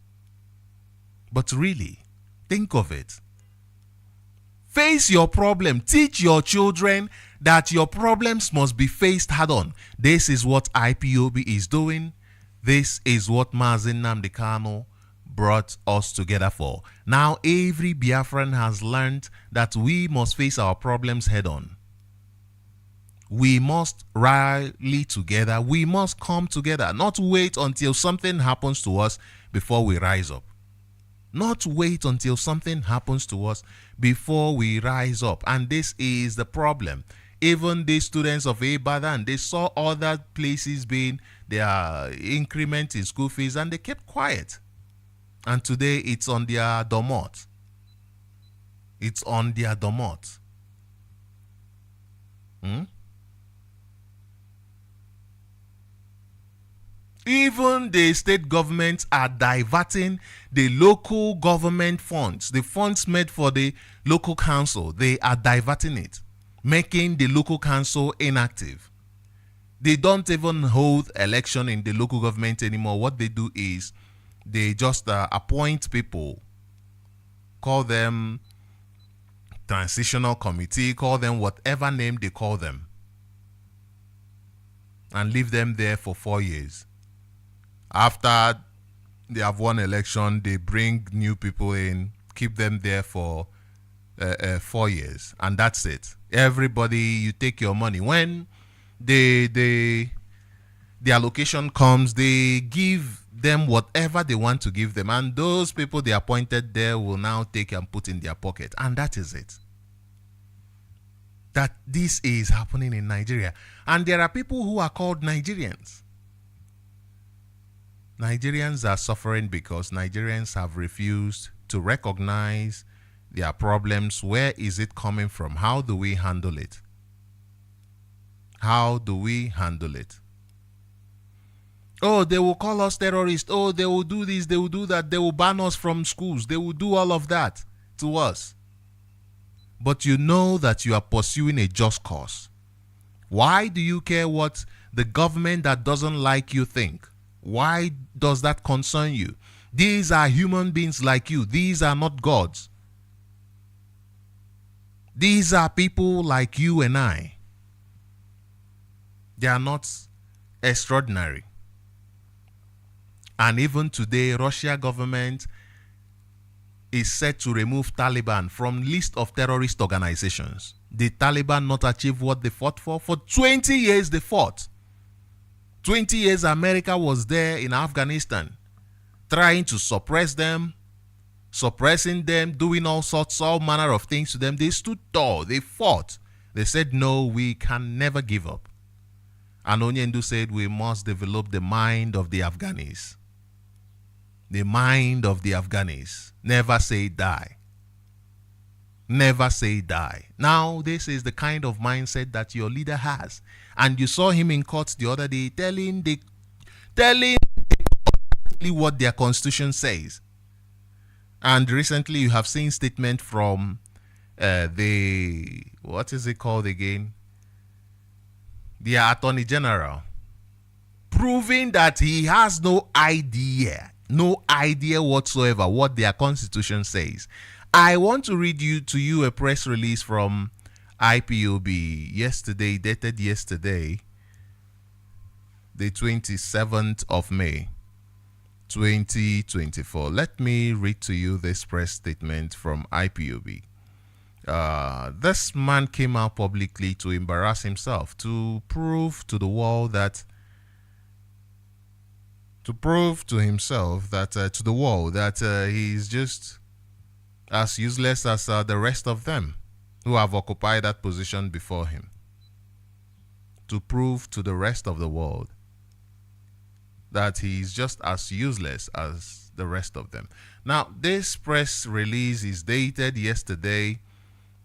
But really, think of it. Face your problem. Teach your children that your problems must be faced head on. This is what IPOB is doing. This is what Nnamdi Kanu brought us together for. Now every Biafran has learned that we must face our problems head on. We must rally together. We must come together. Not wait until something happens to us before we rise up. Not wait until something happens to us before we rise up. And this is the problem. Even the students of Ibadan, they saw other places being their increment in school fees and they kept quiet. And today it's on their domot. It's on their domot. Even the state governments are diverting the local government funds, the funds made for the local council. They are diverting it, making the local council inactive. They don't even hold election in the local government anymore. What they do is they just appoint people, call them transitional committee, call them whatever name they call them, and leave them there for 4 years. After they have won election, they bring new people in, keep them there for 4 years, and that's it. Everybody, you take your money. When the allocation comes, they give them whatever they want to give them, and those people they appointed there will now take and put in their pocket, and that is it. That this is happening in Nigeria, and there are people who are called Nigerians. Nigerians are suffering because Nigerians have refused to recognize their problems. Where is it coming from? How do we handle it? How do we handle it? Oh, they will call us terrorists. Oh, they will do this, they will do that. They will ban us from schools. They will do all of that to us. But you know that you are pursuing a just cause. Why do you care what the government that doesn't like you think? Why does that concern you? These are human beings like you. These are not gods. These are people like you and I. They are not extraordinary. And even today, Russia government is set to remove Taliban from list of terrorist organizations. Did Taliban not achieve what they fought for? For 20 years they fought. 20 years America was there in Afghanistan trying to suppress them, suppressing them, doing all sorts, all manner of things to them. They stood tall. They fought. They said, no, we can never give up. And Onyendu said, we must develop the mind of the Afghanis. The mind of the Afghanis. Never say die. Never say die. Now, this is the kind of mindset that your leader has. And you saw him in court the other day telling what their constitution says. And recently you have seen statement from what is it called again? The Attorney General, proving that he has no idea whatsoever what their constitution says. I want to read to you a press release from IPOB yesterday, dated yesterday, the 27th of May, 2024. Let me read to you this press statement from IPOB. This man came out publicly to embarrass himself, to prove to the world that, to the world that he's just as useless as the rest of them who have occupied that position before him. To prove to the rest of the world that he's just as useless as the rest of them. Now, this press release is dated yesterday,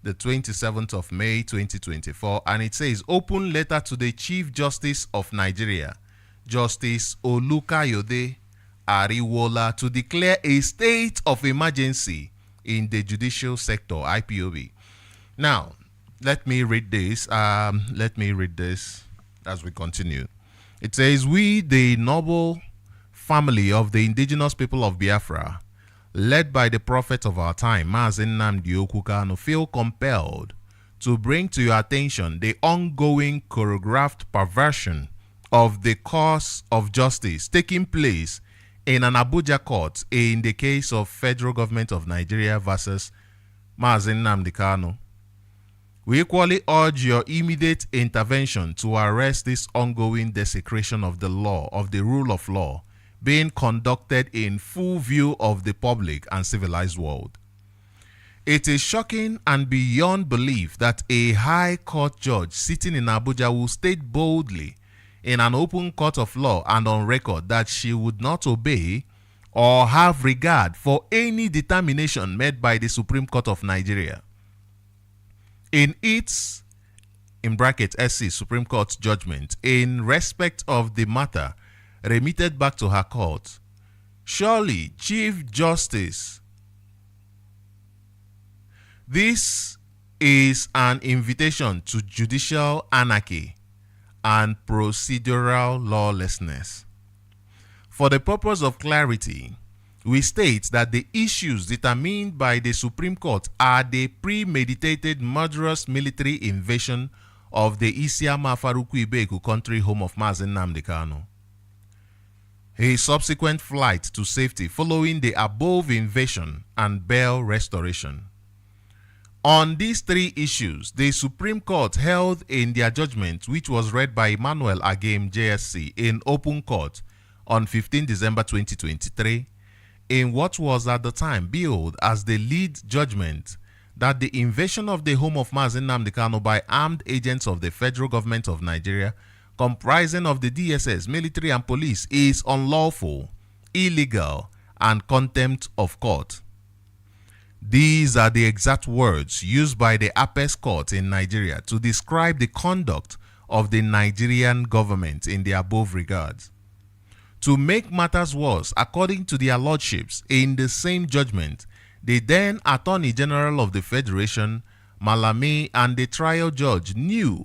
the 27th of May, 2024, and it says, open letter to the Chief Justice of Nigeria, Justice Olukayode Ariwola, to declare a state of emergency in the judicial sector, IPOB. Now, let me read this. As we continue. It says, we, the noble family of the indigenous people of Biafra, led by the prophet of our time, Nnamdi Kanu, feel compelled to bring to your attention the ongoing choreographed perversion of the course of justice taking place in an Abuja court in the case of Federal Government of Nigeria versus Nnamdi Kanu. We equally urge your immediate intervention to arrest this ongoing desecration of the law, of the rule of law, being conducted in full view of the public and civilized world. It is shocking and beyond belief that a high court judge sitting in Abuja will state boldly in an open court of law and on record that she would not obey or have regard for any determination made by the Supreme Court of Nigeria. In its, in bracket SC, Supreme Court judgment, in respect of the matter remitted back to her court, surely, Chief Justice, this is an invitation to judicial anarchy and procedural lawlessness. For the purpose of clarity, we state that the issues determined by the Supreme Court are the premeditated murderous military invasion of the Isiama Faruku Ibeku country home of Nnamdi Kanu, his subsequent flight to safety following the above invasion, and bail restoration. On these three issues, the Supreme Court held in their judgment, which was read by Emmanuel Agim, JSC, in open court on 15 December 2023, in what was at the time billed as the lead judgment, that the invasion of the home of Nnamdi Kanu by armed agents of the Federal Government of Nigeria, comprising of the DSS, military and police, is unlawful, illegal, and contempt of court. These are the exact words used by the Apex Court in Nigeria to describe the conduct of the Nigerian government in the above regards. To make matters worse, according to their lordships, in the same judgment, the then Attorney General of the Federation, Malami, and the trial judge knew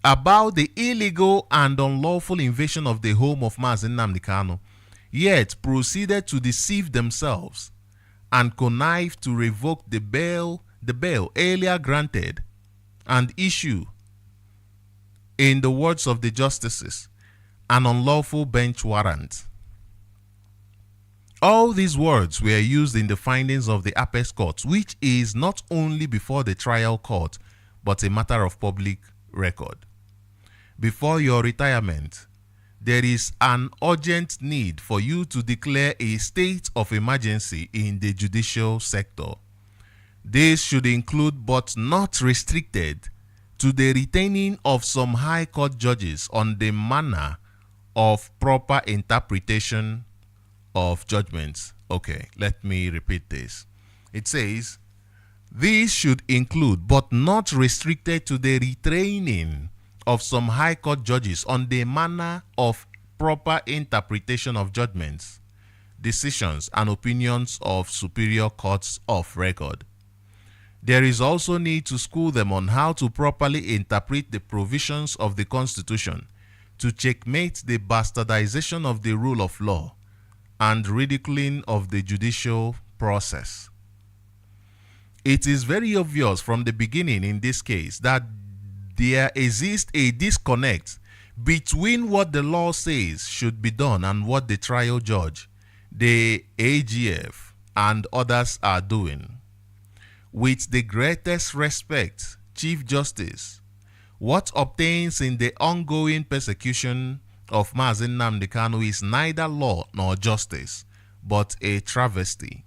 about the illegal and unlawful invasion of the home of Nnamdi Kanu, yet proceeded to deceive themselves and connive to revoke the bail earlier granted and issue, in the words of the justices, an unlawful bench warrant. All these words were used in the findings of the Apex Court, which is not only before the trial court, but a matter of public record. Before your retirement, there is an urgent need for you to declare a state of emergency in the judicial sector. This should include, but not restricted to, the retaining of some high court judges on the manner of proper interpretation of judgments. Okay, let me repeat this. It says, this should include, but not restricted to, the retraining of some high court judges on the manner of proper interpretation of judgments, decisions, and opinions of superior courts of record. There is also need to school them on how to properly interpret the provisions of the Constitution to checkmate the bastardization of the rule of law and ridiculing of the judicial process. It is very obvious from the beginning in this case that there exists a disconnect between what the law says should be done and what the trial judge, the AGF, and others are doing. With the greatest respect, Chief Justice, what obtains in the ongoing persecution of Nnamdi Kanu is neither law nor justice, but a travesty,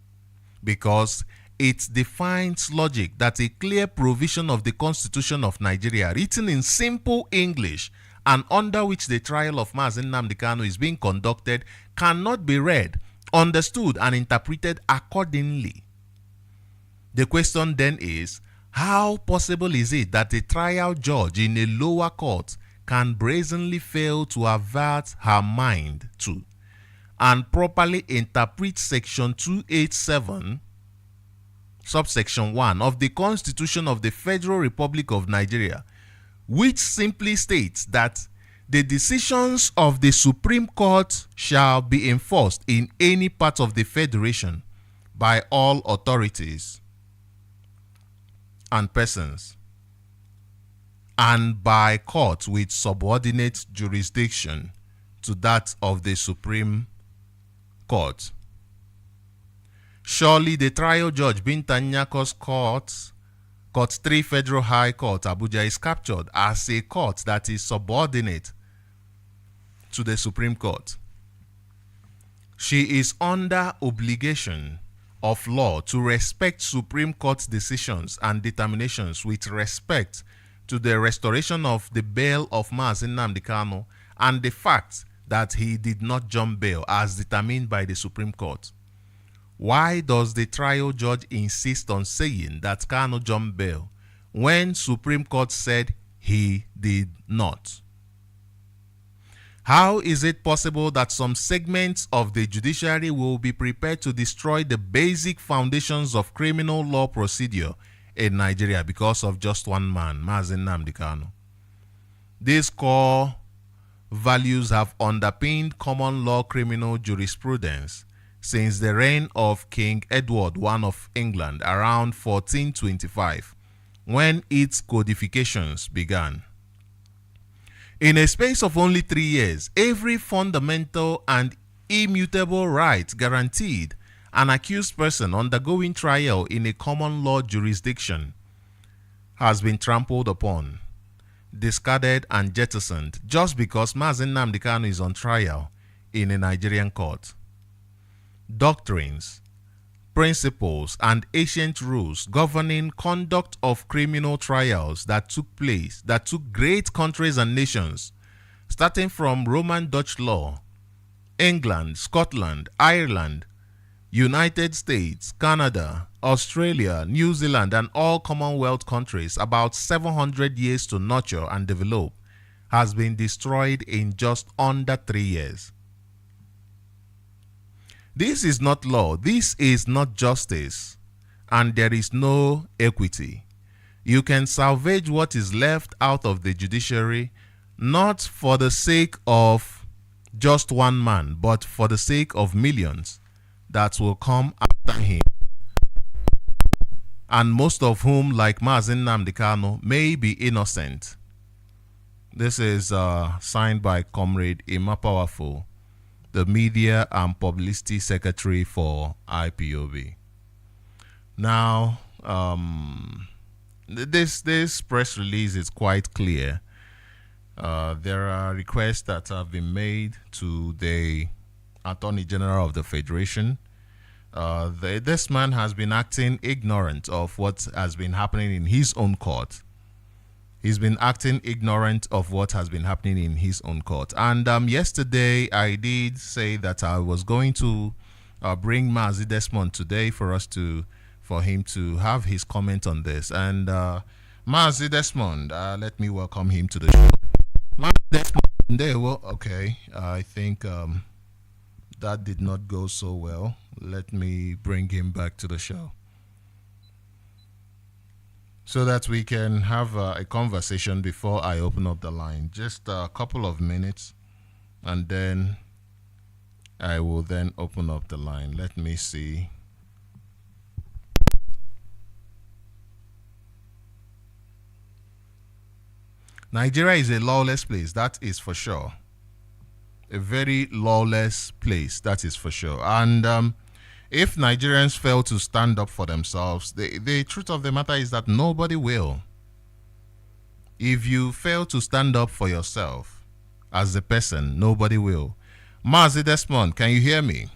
because it defines logic that a clear provision of the Constitution of Nigeria, written in simple English and under which the trial of Nnamdi Kanu is being conducted, cannot be read, understood, and interpreted accordingly. The question then is, how possible is it that a trial judge in a lower court can brazenly fail to avert her mind to and properly interpret Section 287, subsection 1 of the Constitution of the Federal Republic of Nigeria, which simply states that the decisions of the Supreme Court shall be enforced in any part of the Federation by all authorities and persons and by court with subordinate jurisdiction to that of the Supreme Court. Surely the trial judge Binta Nyako's Court 3 Federal High Court Abuja is captured as a court that is subordinate to the Supreme Court. She is under obligation of law to respect Supreme Court decisions and determinations with respect to the restoration of the bail of Nnamdi Kanu and the fact that he did not jump bail as determined by the Supreme Court. Why does the trial judge insist on saying that Kanu jumped bail when Supreme Court said he did not? How is it possible that some segments of the judiciary will be prepared to destroy the basic foundations of criminal law procedure in Nigeria because of just one man, Nnamdi Kanu? These core values have underpinned common law criminal jurisprudence since the reign of King Edward I of England around 1425, when its codifications began. In a space of only 3 years, every fundamental and immutable right guaranteed an accused person undergoing trial in a common law jurisdiction has been trampled upon, discarded and jettisoned just because Nnamdi Kanu is on trial in a Nigerian court. Doctrines, principles, and ancient rules governing conduct of criminal trials that took great countries and nations, starting from Roman Dutch law, England, Scotland, Ireland, United States, Canada, Australia, New Zealand, and all Commonwealth countries, about 700 years to nurture and develop, has been destroyed in just under 3 years. This is not law, this is not justice, and there is no equity. You can salvage what is left out of the judiciary, not for the sake of just one man, but for the sake of millions that will come after him, and most of whom, like Nnamdi Kanu, may be innocent. This is signed by Comrade Emma Powerful, the Media and Publicity Secretary for IPOB. Now, this press release is quite clear. There are requests that have been made to the Attorney General of the Federation. This man has been acting ignorant of what has been happening in his own court. He's been acting ignorant of what has been happening in his own court. And yesterday, I did say that I was going to bring Mazi Desmond today for him to have his comment on this. And Mazi Desmond, let me welcome him to the show. Mazi Desmond, there. Well, okay. I think that did not go so well. Let me bring him back to the show, so that we can have a conversation before I open up the line. Just a couple of minutes, and then I will then open up the line. Let me see. Nigeria is a lawless place, that is for sure. A very lawless place, that is for sure. And if Nigerians fail to stand up for themselves, the truth of the matter is that nobody will. If you fail to stand up for yourself as a person, nobody will. Mazi Desmond, can you hear me?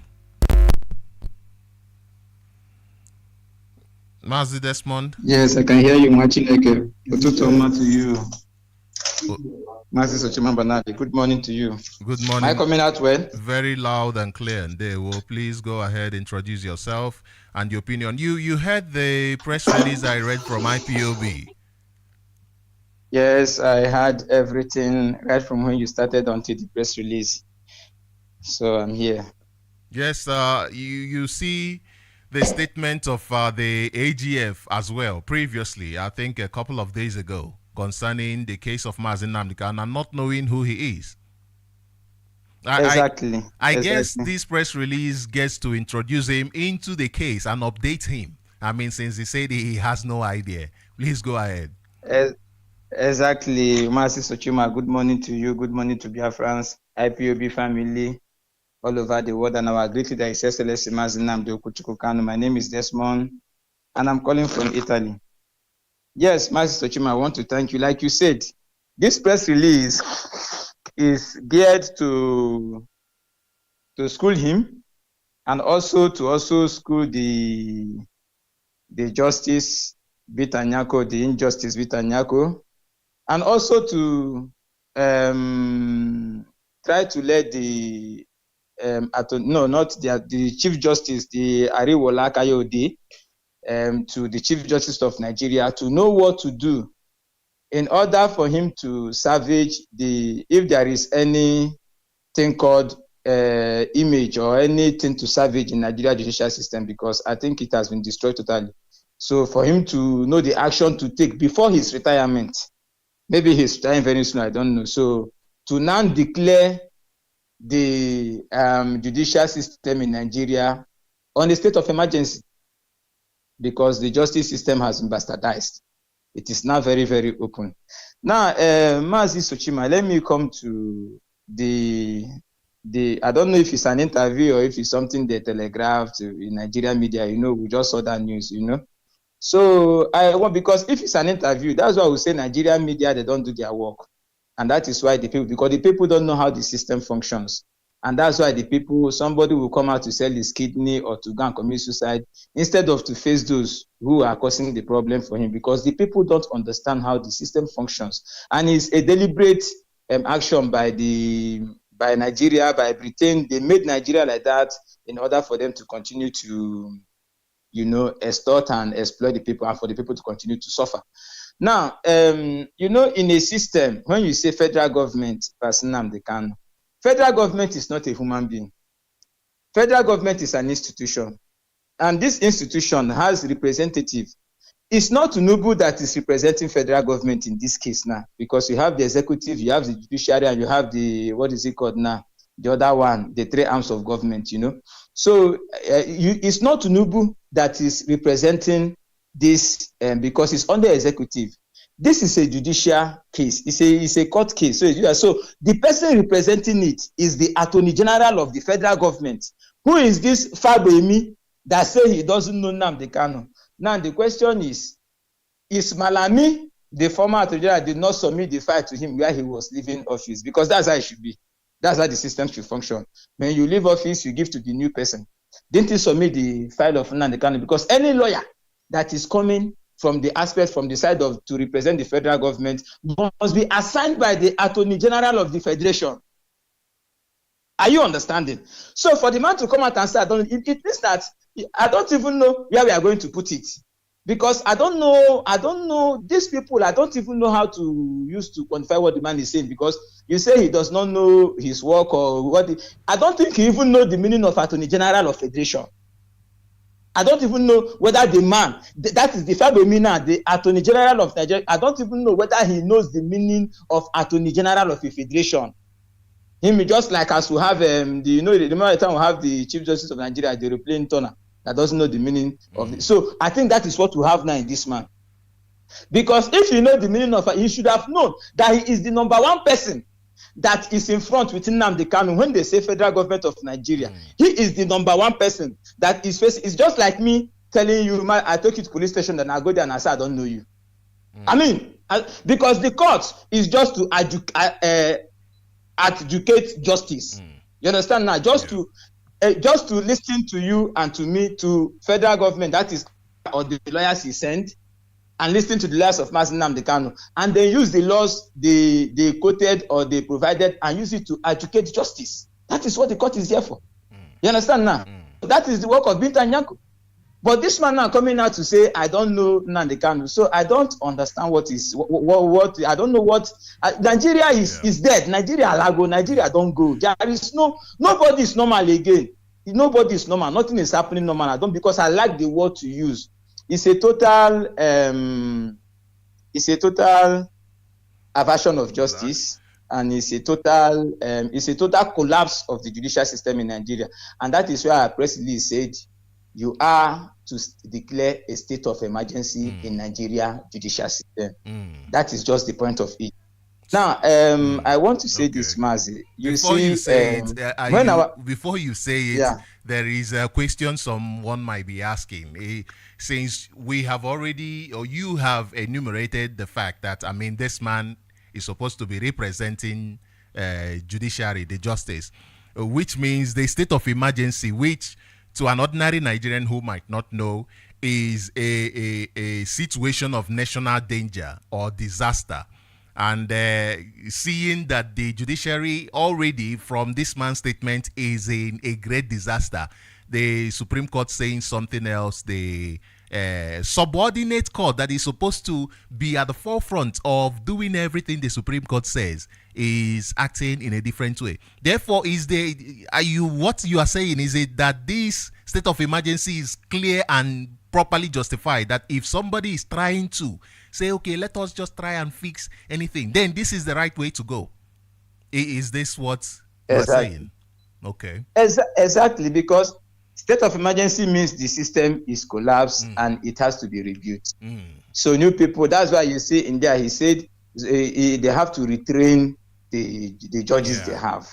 Mazi Desmond? Yes, I can hear you, Machineke. Ututoma to you. Mazi Sochima Mbanali, good morning to you. Good morning. Am I coming out well? Very loud and clear. And they will please go ahead, introduce yourself and your opinion. You heard the press release I read from IPOB. Yes, I had everything right from when you started until the press release. So I'm here. Yes, you see the statement of the AGF as well previously, I think a couple of days ago, concerning the case of Nnamdi Kanu and not knowing who he is. Exactly. I guess this press release gets to introduce him into the case and update him. I mean, since he said he has no idea. Please go ahead. Exactly, Master Sochima. Good morning to you. Good morning to Biafrans, IPOB family all over the world, and our great leader, His Excellency Mazi Nnamdi Kanu. My name is Desmond, and I'm calling from Italy. Yes, Master Sochima, I want to thank you. Like you said, this press release is geared to school him, and also to school the justice Bitanyako, the injustice Bitanyako, and also to try to let the the Chief Justice, the Ariwola Kayode, to the Chief Justice of Nigeria to know what to do in order for him to salvage if there is anything called image or anything to salvage in Nigeria judicial system, because I think it has been destroyed totally. So for him to know the action to take before his retirement, maybe he's retiring very soon, I don't know. So to now declare the judicial system in Nigeria on a state of emergency, because the justice system has been bastardized. It is now very, very open. Now, Mazi Sochima, let me come to the I don't know if it's an interview or if it's something they telegraphed in Nigerian media. We just saw that news. So because if it's an interview, that's why we say Nigerian media, they don't do their work. And that is why because the people don't know how the system functions. And that's why somebody will come out to sell his kidney or to go and commit suicide instead of to face those who are causing the problem for him, because the people don't understand how the system functions. And it's a deliberate action by Nigeria, by Britain. They made Nigeria like that in order for them to continue to, extort and exploit the people, and for the people to continue to suffer. Now, in a system, when you say federal government versus Nnamdi Kanu, federal government is not a human being. Federal government is an institution. And this institution has representative. It's not Tinubu that is representing federal government in this case now, because you have the executive, you have the judiciary, and you have the, what is it called now? The other one, the three arms of government, So it's not Tinubu that is representing this because it's under executive. This is a judicial case. It's a court case. So the person representing it is the Attorney General of the federal government. Who is this Fabemi that say he doesn't know Nnamdi Kanu? Now the question is Malami, the former Attorney General, did not submit the file to him where he was leaving office? Because that's how it should be. That's how the system should function. When you leave office, you give to the new person. Didn't he submit the file of Nnamdi Kanu? Because any lawyer that is coming from the side of to represent the federal government must be assigned by the Attorney General of the Federation. Are you understanding? So for the man to come out and say, it means that I don't even know where we are going to put it. Because I don't know these people, I don't even know how to use to quantify what the man is saying, because you say he does not know his work or I don't think he even knows the meaning of Attorney General of Federation. I don't even know whether the man, that is the Fabemina, the Attorney General of Nigeria, I don't even know whether he knows the meaning of Attorney General of a federation. Him, just like as we have, the time we have the Chief Justice of Nigeria, the aeroplane turner, that doesn't know the meaning of it. So I think that is what we have now in this man. Because if you know the meaning of it, you should have known that he is the number one person that is in front with Nnamdi Kanu. When they say federal government of Nigeria, he is the number one person that is facing. It's just like me telling you, I take you to police station, then I go there and I say I don't know you. I mean, because the court is just to adjudicate justice. You understand now? Just to listen to you and to me, to federal government, that is, or the lawyers he sent, and listen to the lawyers of Mazi Nnamdi Kanu, and then use the laws they quoted or they provided and use it to adjudicate justice. That is what the court is here for. You understand now? That is the work of Binta Nyako. But this man now coming out to say, I don't know Nnamdi Kanu. So I don't understand what I don't know what, Nigeria is dead. Nigeria lago, Nigeria don't go. There is nobody is normal again. Nobody is normal. Nothing is happening normal. Because I like the word to use. It's a total aversion of justice, and it's a total collapse of the judicial system in Nigeria. And that is why our press release said you are to declare a state of emergency in Nigeria judicial system. That is just the point of it. Now, I want to say this, Mazi. Before you say it, there is a question someone might be asking. Since we have already, or you have enumerated the fact that, I mean, this man is supposed to be representing judiciary, the justice, which means the state of emergency, which to an ordinary Nigerian who might not know, is a situation of national danger or disaster. And seeing that the judiciary already from this man's statement is in a great disaster, the Supreme Court saying something else, the subordinate court that is supposed to be at the forefront of doing everything the Supreme Court says is acting in a different way. Therefore, what you are saying, is it that this state of emergency is clear and properly justified, that if somebody is trying to say, okay, let us just try and fix anything, then this is the right way to go? Is this what you're saying? Okay. Exactly, because state of emergency means the system is collapsed and it has to be reviewed. So new people, that's why you see in there, he said they have to retrain the judges they have.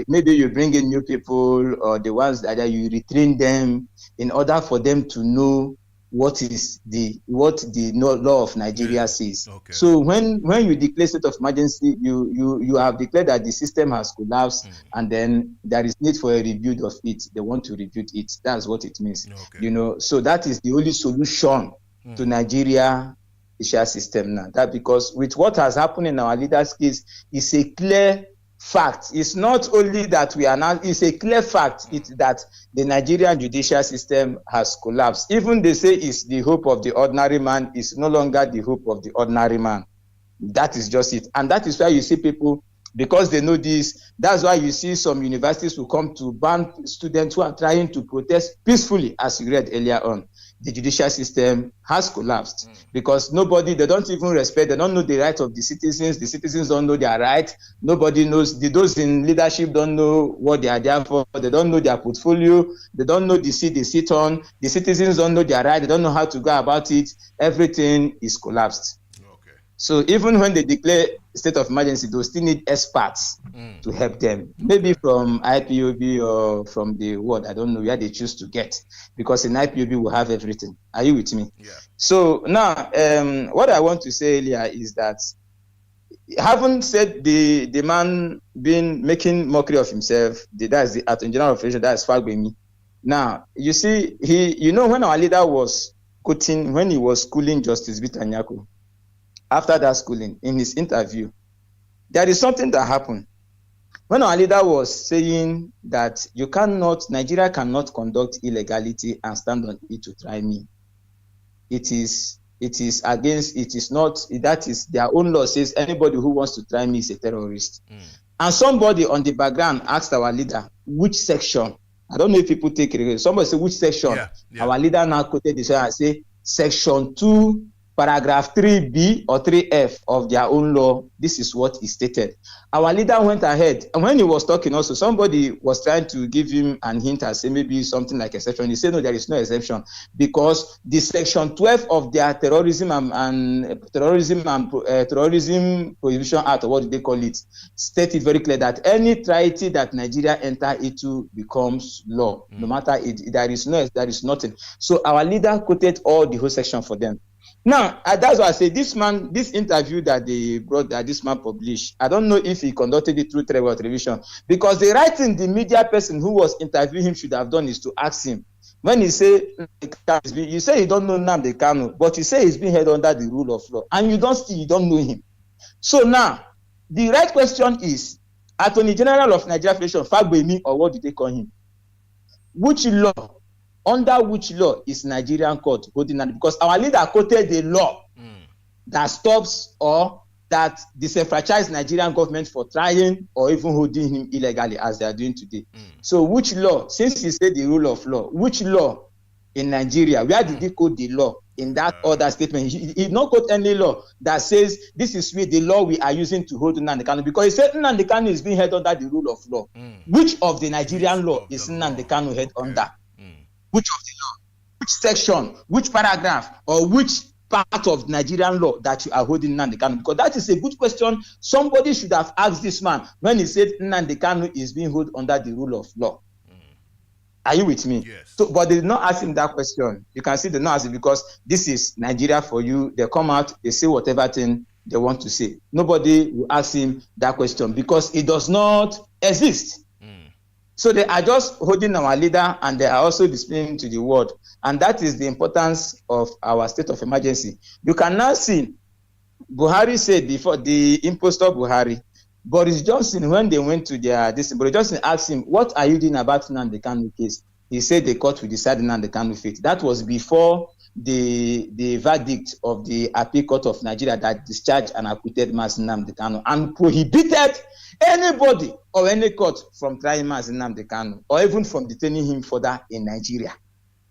Maybe you bring in new people, or the ones that you retrain them in order for them to know what the law of Nigeria says. Okay. So when you declare state of emergency, you have declared that the system has collapsed, and then there is need for a review of it. They want to review it. That's what it means. Okay. So that is the only solution to Nigeria judicial system now. That because with what has happened in our leaders' case, is a clear fact. It's not only that we are now, it's a clear fact that the Nigerian judicial system has collapsed. Even they say it's the hope of the ordinary man, is no longer the hope of the ordinary man. That is just it. And that is why you see people, because they know this, that's why you see some universities will come to ban students who are trying to protest peacefully, as you read earlier on. The judicial system has collapsed because they don't even respect, they don't know the rights of the citizens don't know their rights, nobody knows, those in leadership don't know what they are there for, they don't know their portfolio, they don't know the seat they sit on, the citizens don't know their rights, they don't know how to go about it, everything is collapsed. So even when they declare state of emergency, they still need experts to help them. Maybe from IPOB or from the world, I don't know where they choose to get. Because in IPOB, we have everything. Are you with me? Yeah. So now, what I want to say earlier is that, having said the man been making mockery of himself, that's the Attorney General of Federation, that's Fagbemi. Now, you see, when our leader was quoting, when he was schooling Justice Bitanyako, after that schooling, in his interview, there is something that happened. When our leader was saying that Nigeria cannot conduct illegality and stand on it to try me. That is their own law says anybody who wants to try me is a terrorist. And somebody on the background asked our leader, which section? I don't know if people take it. Somebody said, which section? Yeah. Our leader now quoted this and say, section 2, paragraph 3B or 3F of their own law. This is what is stated. Our leader went ahead, and when he was talking also, somebody was trying to give him an hint and say maybe something like exception. He said, no, there is no exception, because the section 12 of their terrorism prohibition act, or what do they call it, stated very clear that any treaty that Nigeria enter into becomes law, no matter there is nothing. So our leader quoted all the whole section for them. Now, that's why I say this interview that they brought, that this man published, I don't know if he conducted it through television, because the right thing the media person who was interviewing him should have done is to ask him. When he say, you say you don't know Nnamdi Kanu, but you say he's being held under the rule of law, and you don't know him. So now, the right question is, Attorney General of Nigeria Federation, Fagbemi, or what did they call him? Which law? Under which law is Nigerian court holding that? Because our leader quoted the law that stops or that disenfranchise Nigerian government for trying or even holding him illegally, as they are doing today. So which law, since he said the rule of law, which law in Nigeria, where did he quote the law in that other statement? He did not quote any law that says this is the law we are using to hold Nnamdi Kanu, because he said Nnamdi Kanu is being held under the rule of law. Which of the Nigerian law is Nnamdi Kanu held under? which of the law, which section, which paragraph, or which part of Nigerian law that you are holding Nnamdi Kanu? Because that is a good question. Somebody should have asked this man when he said Nnamdi Kanu is being held under the rule of law. Are you with me? Yes. So, but they did not ask him that question. You can see they did not ask him because this is Nigeria for you. They come out, they say whatever thing they want to say. Nobody will ask him that question because it does not exist. So they are just holding our leader and they are also displaying to the world. And that is the importance of our state of emergency. You can now see Buhari said before, the impostor Buhari, Boris Johnson, when they went to their Boris Johnson asked him, what are you doing about Nnamdi Kanu case? He said the court will decide Nnamdi Kanu fate. That was before the verdict of the Appeal Court of Nigeria that discharged and acquitted Mazi Nnamdi Kanu and prohibited anybody or any court from trying Mazi Nnamdi Kanu or even from detaining him further in Nigeria.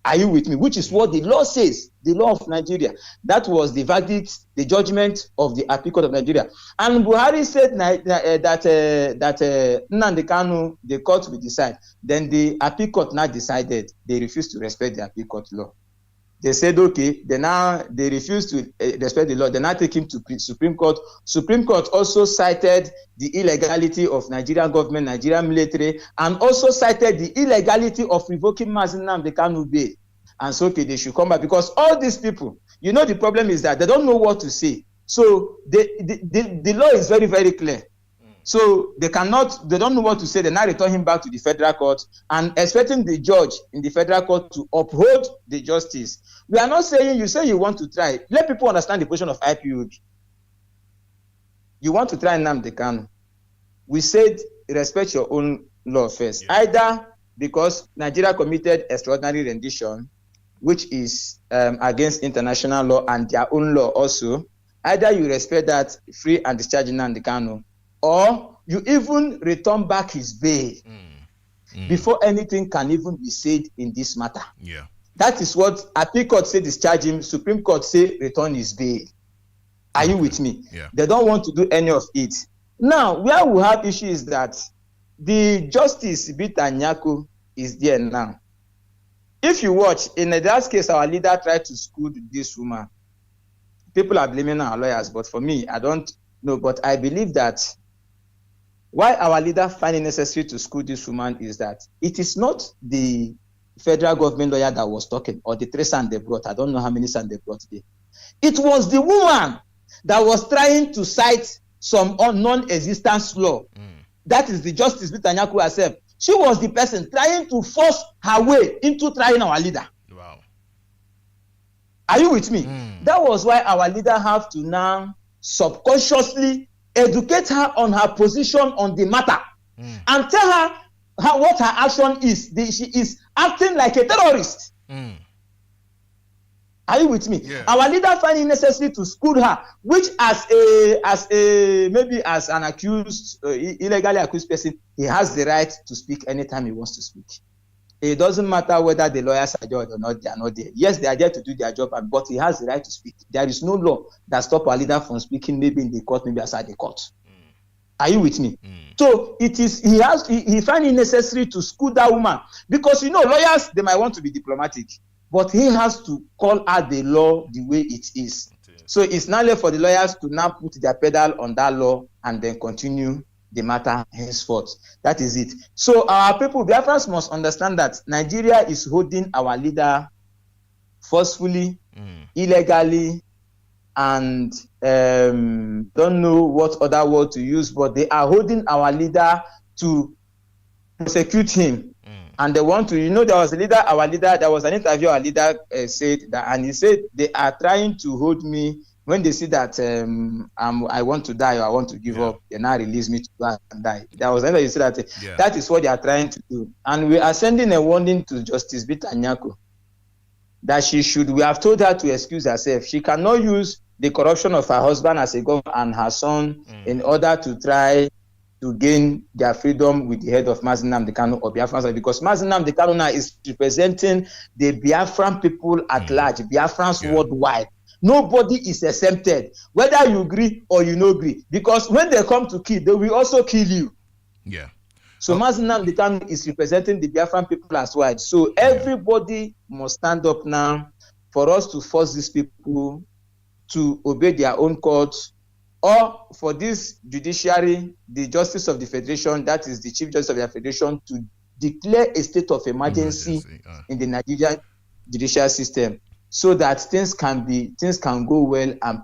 Are you with me? Which is what the law says, the law of Nigeria. That was the verdict, the judgment of the Appeal Court of Nigeria. And Buhari said that Nnamdi Kanu, the court will decide. Then the Appeal Court now decided they refused to respect the Appeal Court law. They said, okay, they refused to respect the law. They now take him to Supreme Court. Supreme Court also cited the illegality of Nigerian government, Nigerian military, and also cited the illegality of revoking Mazi Nnamdi Kanu bail. And so, okay, they should come back because all these people, you know, the problem is that they don't know what to say. So the law is very, very clear. So they don't know what to say. They now return him back to the federal court and expecting the judge in the federal court to uphold the justice. We are not saying you say you want to try. Let people understand the position of IPOB. You want to try Nnamdi Kanu. We said respect your own law first. Yeah. Either because Nigeria committed extraordinary rendition, which is against international law and their own law also. Either you respect that free and discharge Nnamdi Kanu, or you even return back his bail before anything can even be said in this matter. Yeah. That is what Appeal Court say discharge him, Supreme Court say return his bail. Are you with me? Yeah. They don't want to do any of it. Now, where we have issue is that the Justice Bita Nyako is there now. If you watch, in the last case, our leader tried to school this woman. People are blaming our lawyers, but for me, I don't know. But I believe that why our leader find it necessary to school this woman is that it is not the federal government lawyer that was talking or the three sons they brought. I don't know how many sons they brought today. It was the woman that was trying to cite some non-existence law. That is the Justice Bita Nyako herself. She was the person trying to force her way into trying our leader. Wow. Are you with me? That was why our leader have to now subconsciously educate her on her position on the matter and tell her what her action is. She is acting like a terrorist. Are you with me? Yeah. Our leader find it necessary to school her, which as maybe as an accused, illegally accused person, he has the right to speak anytime he wants to speak. It doesn't matter whether the lawyers are there or not, they are not there. Yes, they are there to do their job, but he has the right to speak. There is no law that stops our leader from speaking, maybe in the court, maybe outside the court. Are you with me? So it is he find it necessary to school that woman because lawyers, they might want to be diplomatic, but he has to call out the law the way it is. So it's not left for the lawyers to now put their pedal on that law and then continue the matter henceforth. That is it. So our people, Biafrans must understand that Nigeria is holding our leader forcefully, illegally, and don't know what other word to use, but they are holding our leader to prosecute him. And they want to, there was an interview our leader said that, and he said they are trying to hold me when they see that I want to die or I want to give up, they now release me to go and die. There was another you said that that is what they are trying to do. And we are sending a warning to Justice Bita Nyako that we have told her to excuse herself. She cannot use the corruption of her husband as a governor and her son in order to try to gain their freedom with the head of Mazi Nnamdi Kanu or Biafrans, because Mazi Nnamdi Kanu now is representing the Biafran people at large, Biafrans worldwide. Nobody is exempted, whether you agree or you no agree, because when they come to kill, they will also kill you. Yeah. So Nnamdi Kanu is representing the Biafran people as well. So everybody must stand up now for us to force these people to obey their own courts, or for this judiciary, the Justice of the Federation, that is the Chief Justice of the Federation, to declare a state of emergency in the Nigerian judicial system, so that things can go well and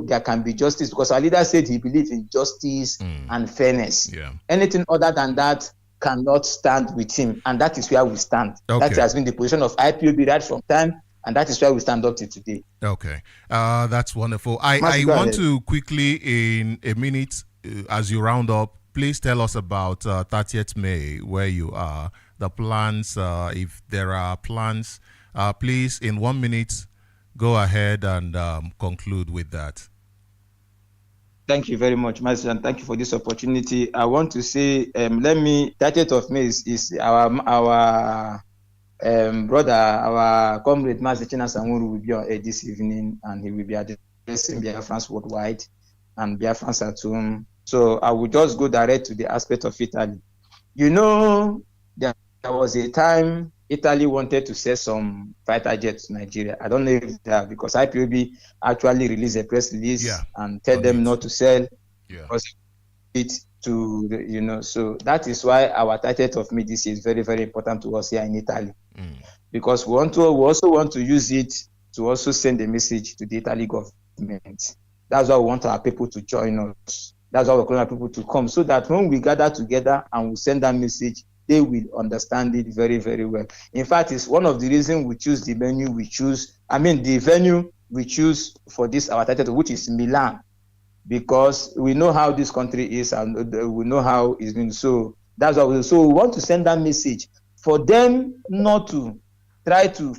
there can be justice. Because our leader said he believes in justice and fairness. Anything other than that cannot stand with him, and that is where we stand. That has been the position of IPOB right from time, and that is where we stand up to today. Okay, that's wonderful. I want to quickly, in a minute, as you round up, please tell us about 30th May, where you are, the plans, if there are plans. Please, in 1 minute, go ahead and conclude with that. Thank you very much, Master, and thank you for this opportunity. I want to say, 30th of May is our brother, our comrade, Master China Samuru, will be on air this evening, and he will be addressing Biafrans worldwide and Biafrans at home. So I will just go direct to the aspect of Italy. You know, there was a time Italy wanted to sell some fighter jets to Nigeria. I don't know if that, because IPOB actually released a press release and tell them not to sell. It to so that is why our 30th of May this is very, very important to us here in Italy, because we also want to use it to also send a message to the Italy government. That's why we want our people to join us. That's why we're calling our people to come, so that when we gather together and we send that message, they will understand it very, very well. In fact, it's one of the reasons we choose the venue we choose. the venue we choose for this our title, which is Milan, because we know how this country is and we know how it's been. So that's why we want to send that message for them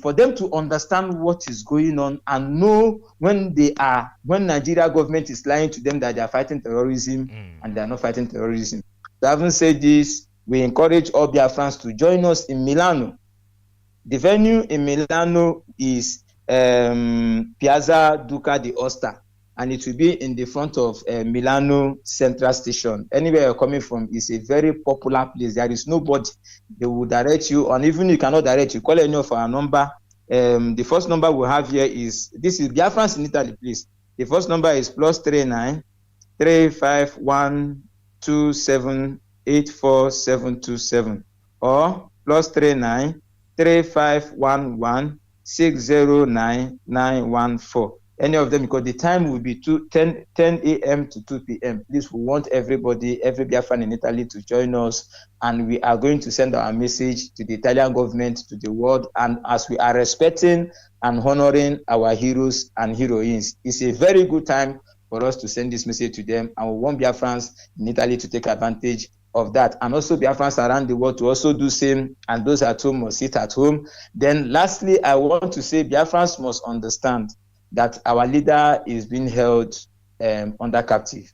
for them to understand what is going on and know when Nigeria government is lying to them that they are fighting terrorism and they are not fighting terrorism. So having said this, we encourage all Biafrans to join us in Milano. The venue in Milano is Piazza Duca di Osta, and it will be in the front of Milano Central Station. Anywhere you're coming from is a very popular place. There is nobody. They will direct you, and even you cannot direct you, call any of our number. The first number we have here this is Biafrans in Italy, please. The first number is +39 351 27 84727 or +39 3511 609 914. Any of them, because the time will be 10 a.m. to 2 p.m. Please, we want every Biafran in Italy to join us, and we are going to send our message to the Italian government, to the world, and as we are respecting and honoring our heroes and heroines, it's a very good time for us to send this message to them, and we want Biafrans in Italy to take advantage of that, and also Biafrans around the world to also do same, and those at home must sit at home. Then lastly, I want to say Biafrans must understand that our leader is being held under captive.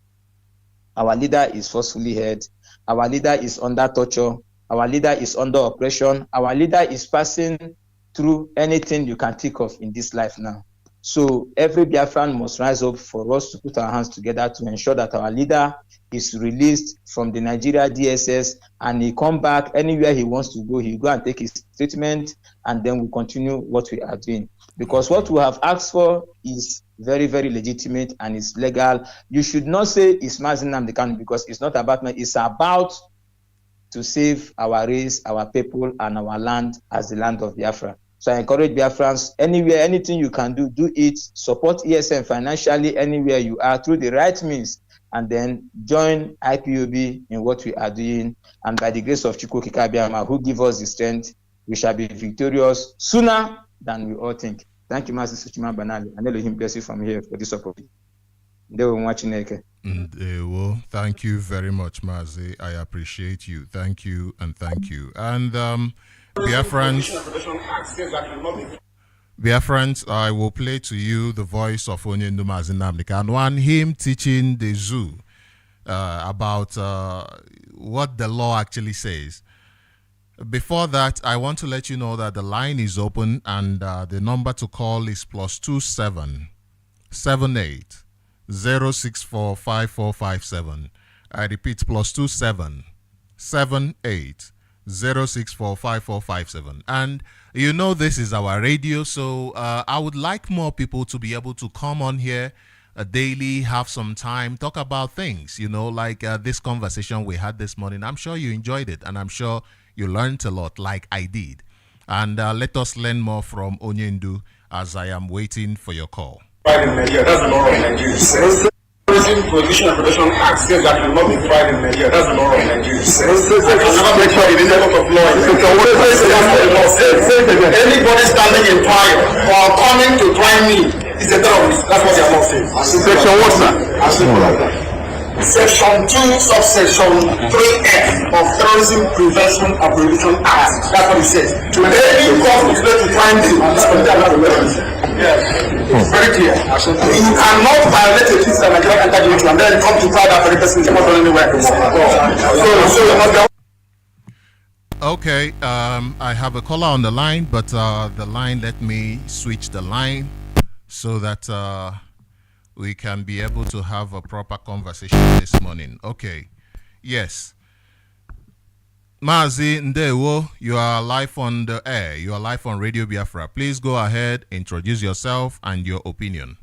Our leader is forcefully held. Our leader is under torture. Our leader is under oppression. Our leader is passing through anything you can think of in this life now. So every Biafran must rise up for us to put our hands together to ensure that our leader is released from the Nigeria DSS and he come back anywhere he wants to go. He go and take his treatment, and then we continue what we are doing. Because what we have asked for is very, very legitimate and it's legal. You should not say it's Nnamdi Kanu, because it's not about me. It's about to save our race, our people, and our land as the land of Biafra. So I encourage Biafrans, anywhere, anything you can do, do it. Support ESM financially anywhere you are through the right means, and then join IPOB in what we are doing. And by the grace of Chukwu Kikabiama, who give us the strength, we shall be victorious sooner than we all think. Thank you, Master Sochima Mbanali, and Elohim bless you from here for this opportunity. Thank you very much, Mazi. I appreciate you. Thank you and thank you. And Biafrans, I will play to you the voice of Onyendu Mazi Nnamdi Kanu and him teaching the zoo about what the law actually says. Before that, I want to let you know that the line is open, and the number to call is +27 78 064 5457. I repeat, +27 0800-78064547. And you know this is our radio, so I would like more people to be able to come on here daily, have some time, talk about things, like this conversation we had this morning. I'm sure you enjoyed it, and I'm sure you learned a lot like I did. And let us learn more from Onyendu as I am waiting for your call. That's the law of Nigeria. Prohibition and Protection Act says that will not be tried in Nigeria. That's the law of Nigeria. Anybody standing in trial or coming to try me is a terrorist. That's what your law says. Section what, sir? Section 2, subsection 3F of Terrorism Prevention and Prohibition Act. That's what it says. Any cause to try me is considered as a terrorist. It's very clear. You cannot violate a peace and Nigeria enter into and then come to try that very person is not going anywhere. Okay, I have a caller on the line, but the line, let me switch the line so that we can be able to have a proper conversation this morning. Okay, yes. Mazi Ndewo, you are live on the air. You are live on Radio Biafra. Please go ahead, introduce yourself and your opinion.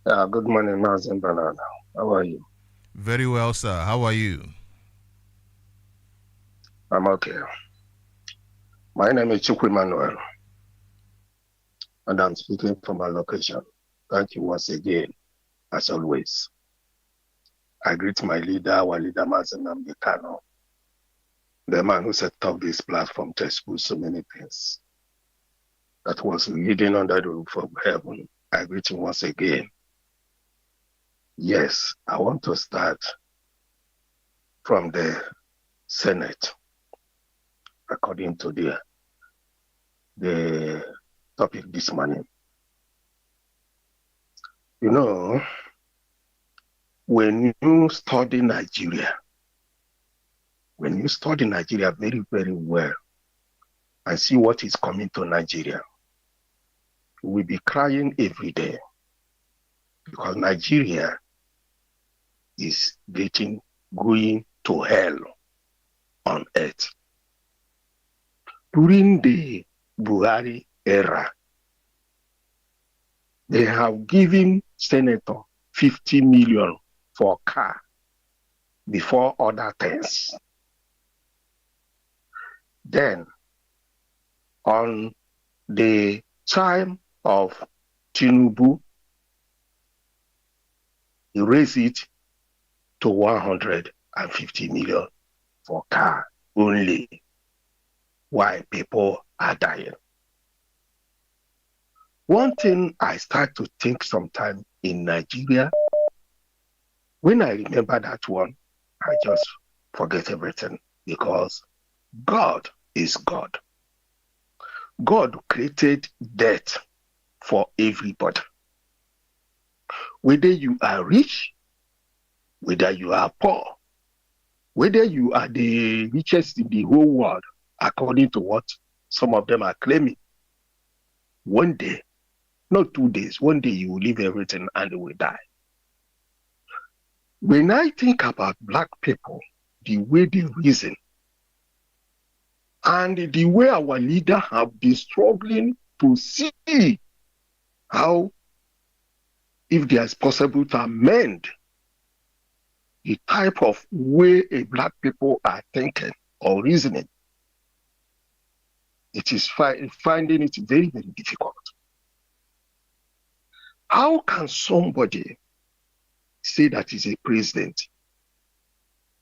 Good morning, Mazi Mbanali. How are you? Very well, sir. How are you? I'm okay. My name is Chukwu Emmanuel, and I'm speaking from my location. Thank you once again, as always. I greet my leader, our leader, Nnamdi Kanu, the man who set up this platform to expose so many things that was leading under the roof of heaven. I greet him once again. Yes, I want to start from the Senate, according to the topic this morning. You know, when you study Nigeria very, very well and see what is coming to Nigeria, you will be crying every day because Nigeria is going to hell on earth. During the Buhari era, they have given Senator 50 million for car before other things. Then, on the time of Tinubu, he raised it to 150 million for car only, while people are dying. One thing I start to think sometime in Nigeria, when I remember that one, I just forget everything because God is God. God created death for everybody. Whether you are rich, whether you are poor, whether you are the richest in the whole world, according to what some of them are claiming, one day, not 2 days, one day you will leave everything and you will die. When I think about black people, the way they reason, and the way our leaders have been struggling to see how, if there is possible to amend the type of way a black people are thinking or reasoning, it is finding it very, very difficult. How can somebody say that he's a president?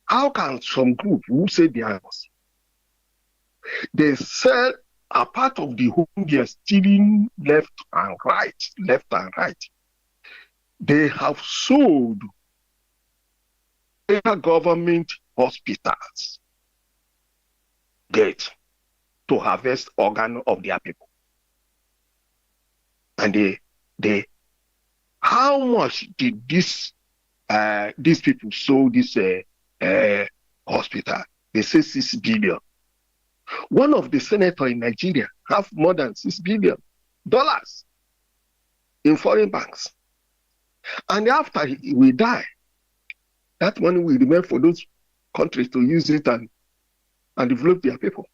How can some group who say they sell a part of the home they are stealing left and right? They have sold government hospitals gate to harvest organ of their people. And how much did these people sold this hospital? They say 6 billion. One of the senators in Nigeria have more than $6 billion in foreign banks. And after we die, That money will remain for those countries to use it and develop their people.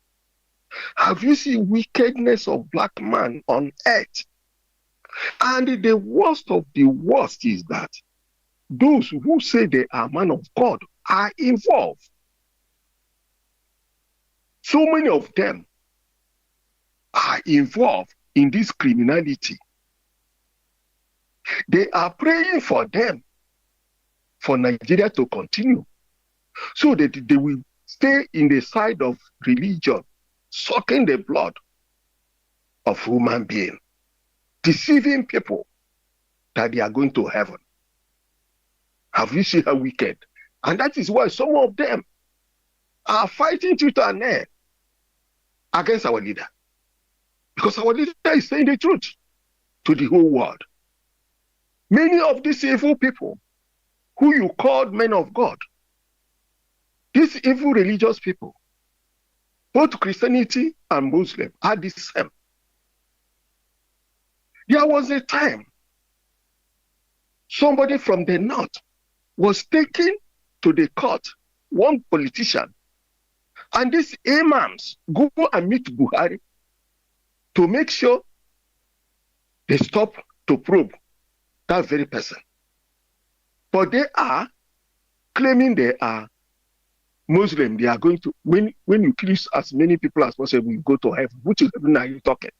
Have you seen wickedness of black man on earth? And the worst of the worst is that those who say they are man of God are involved. So many of them are involved in this criminality. They are praying for them, for Nigeria to continue, so that they will stay in the side of religion, sucking the blood of human being, deceiving people that they are going to heaven. Have you seen how wicked? And that is why some of them are fighting tooth and nail against our leader. Because our leader is saying the truth to the whole world. Many of these evil people who you called men of God, these evil religious people, both Christianity and Muslim, are the same. There was a time somebody from the north was taken to the court, one politician, and these imams go and meet Buhari to make sure they stop to probe that very person. But they are claiming they are Muslim. They are going to, when you kill as many people as possible, you go to heaven. Which heaven are you talking?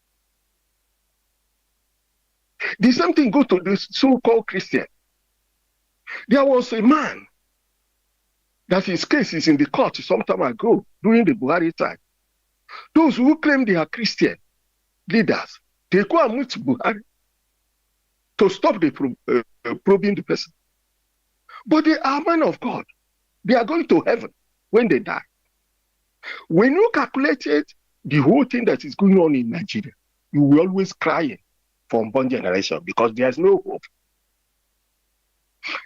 The same thing goes to this so-called Christian. There was a man that his case is in the court some time ago during the Buhari time. Those who claim they are Christian leaders, they go and meet Buhari to stop the probing the person. But they are men of God. They are going to heaven when they die. When you calculated the whole thing that is going on in Nigeria, you will always cry for unborn generation because there's no hope.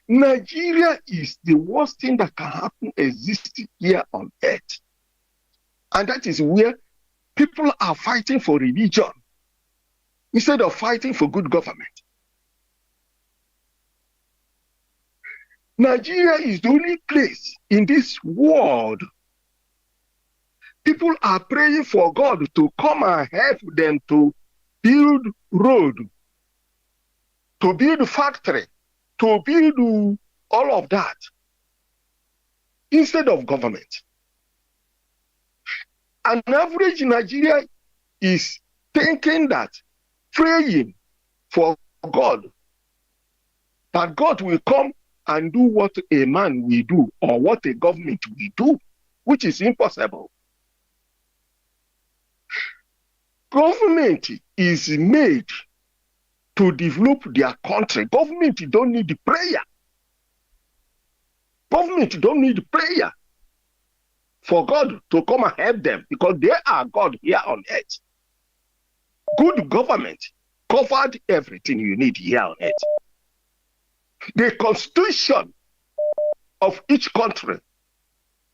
Nigeria is the worst thing that can happen existing here on earth. And that is where people are fighting for religion instead of fighting for good government. Nigeria is the only place in this world people are praying for God to come and help them to build road, to build factory, to build all of that instead of government. An average Nigerian is thinking that praying for God, that God will come and do what a man will do or what a government will do, which is impossible. Government is made to develop their country. Government don't need prayer. Government don't need prayer for God to come and help them because they are God here on earth. Good government covered everything you need here on earth. The constitution of each country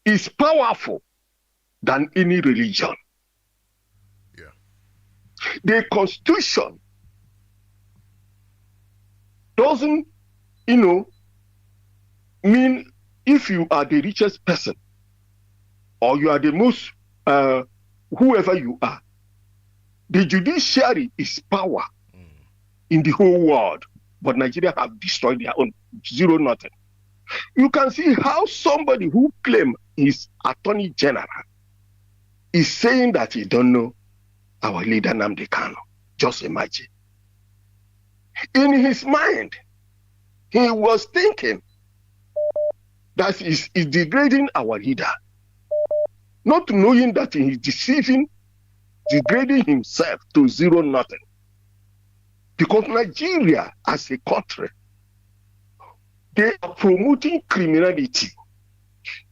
is powerful than any religion. Yeah. The constitution doesn't, mean if you are the richest person or you are the most, whoever you are. The judiciary is power in the whole world. But Nigeria have destroyed their own, zero nothing. You can see how somebody who claims he's Attorney General is saying that he don't know our leader Nnamdi Kanu. Just imagine. In his mind, he was thinking that he's degrading our leader, not knowing that he is degrading himself to zero nothing. Because Nigeria as a country, they are promoting criminality.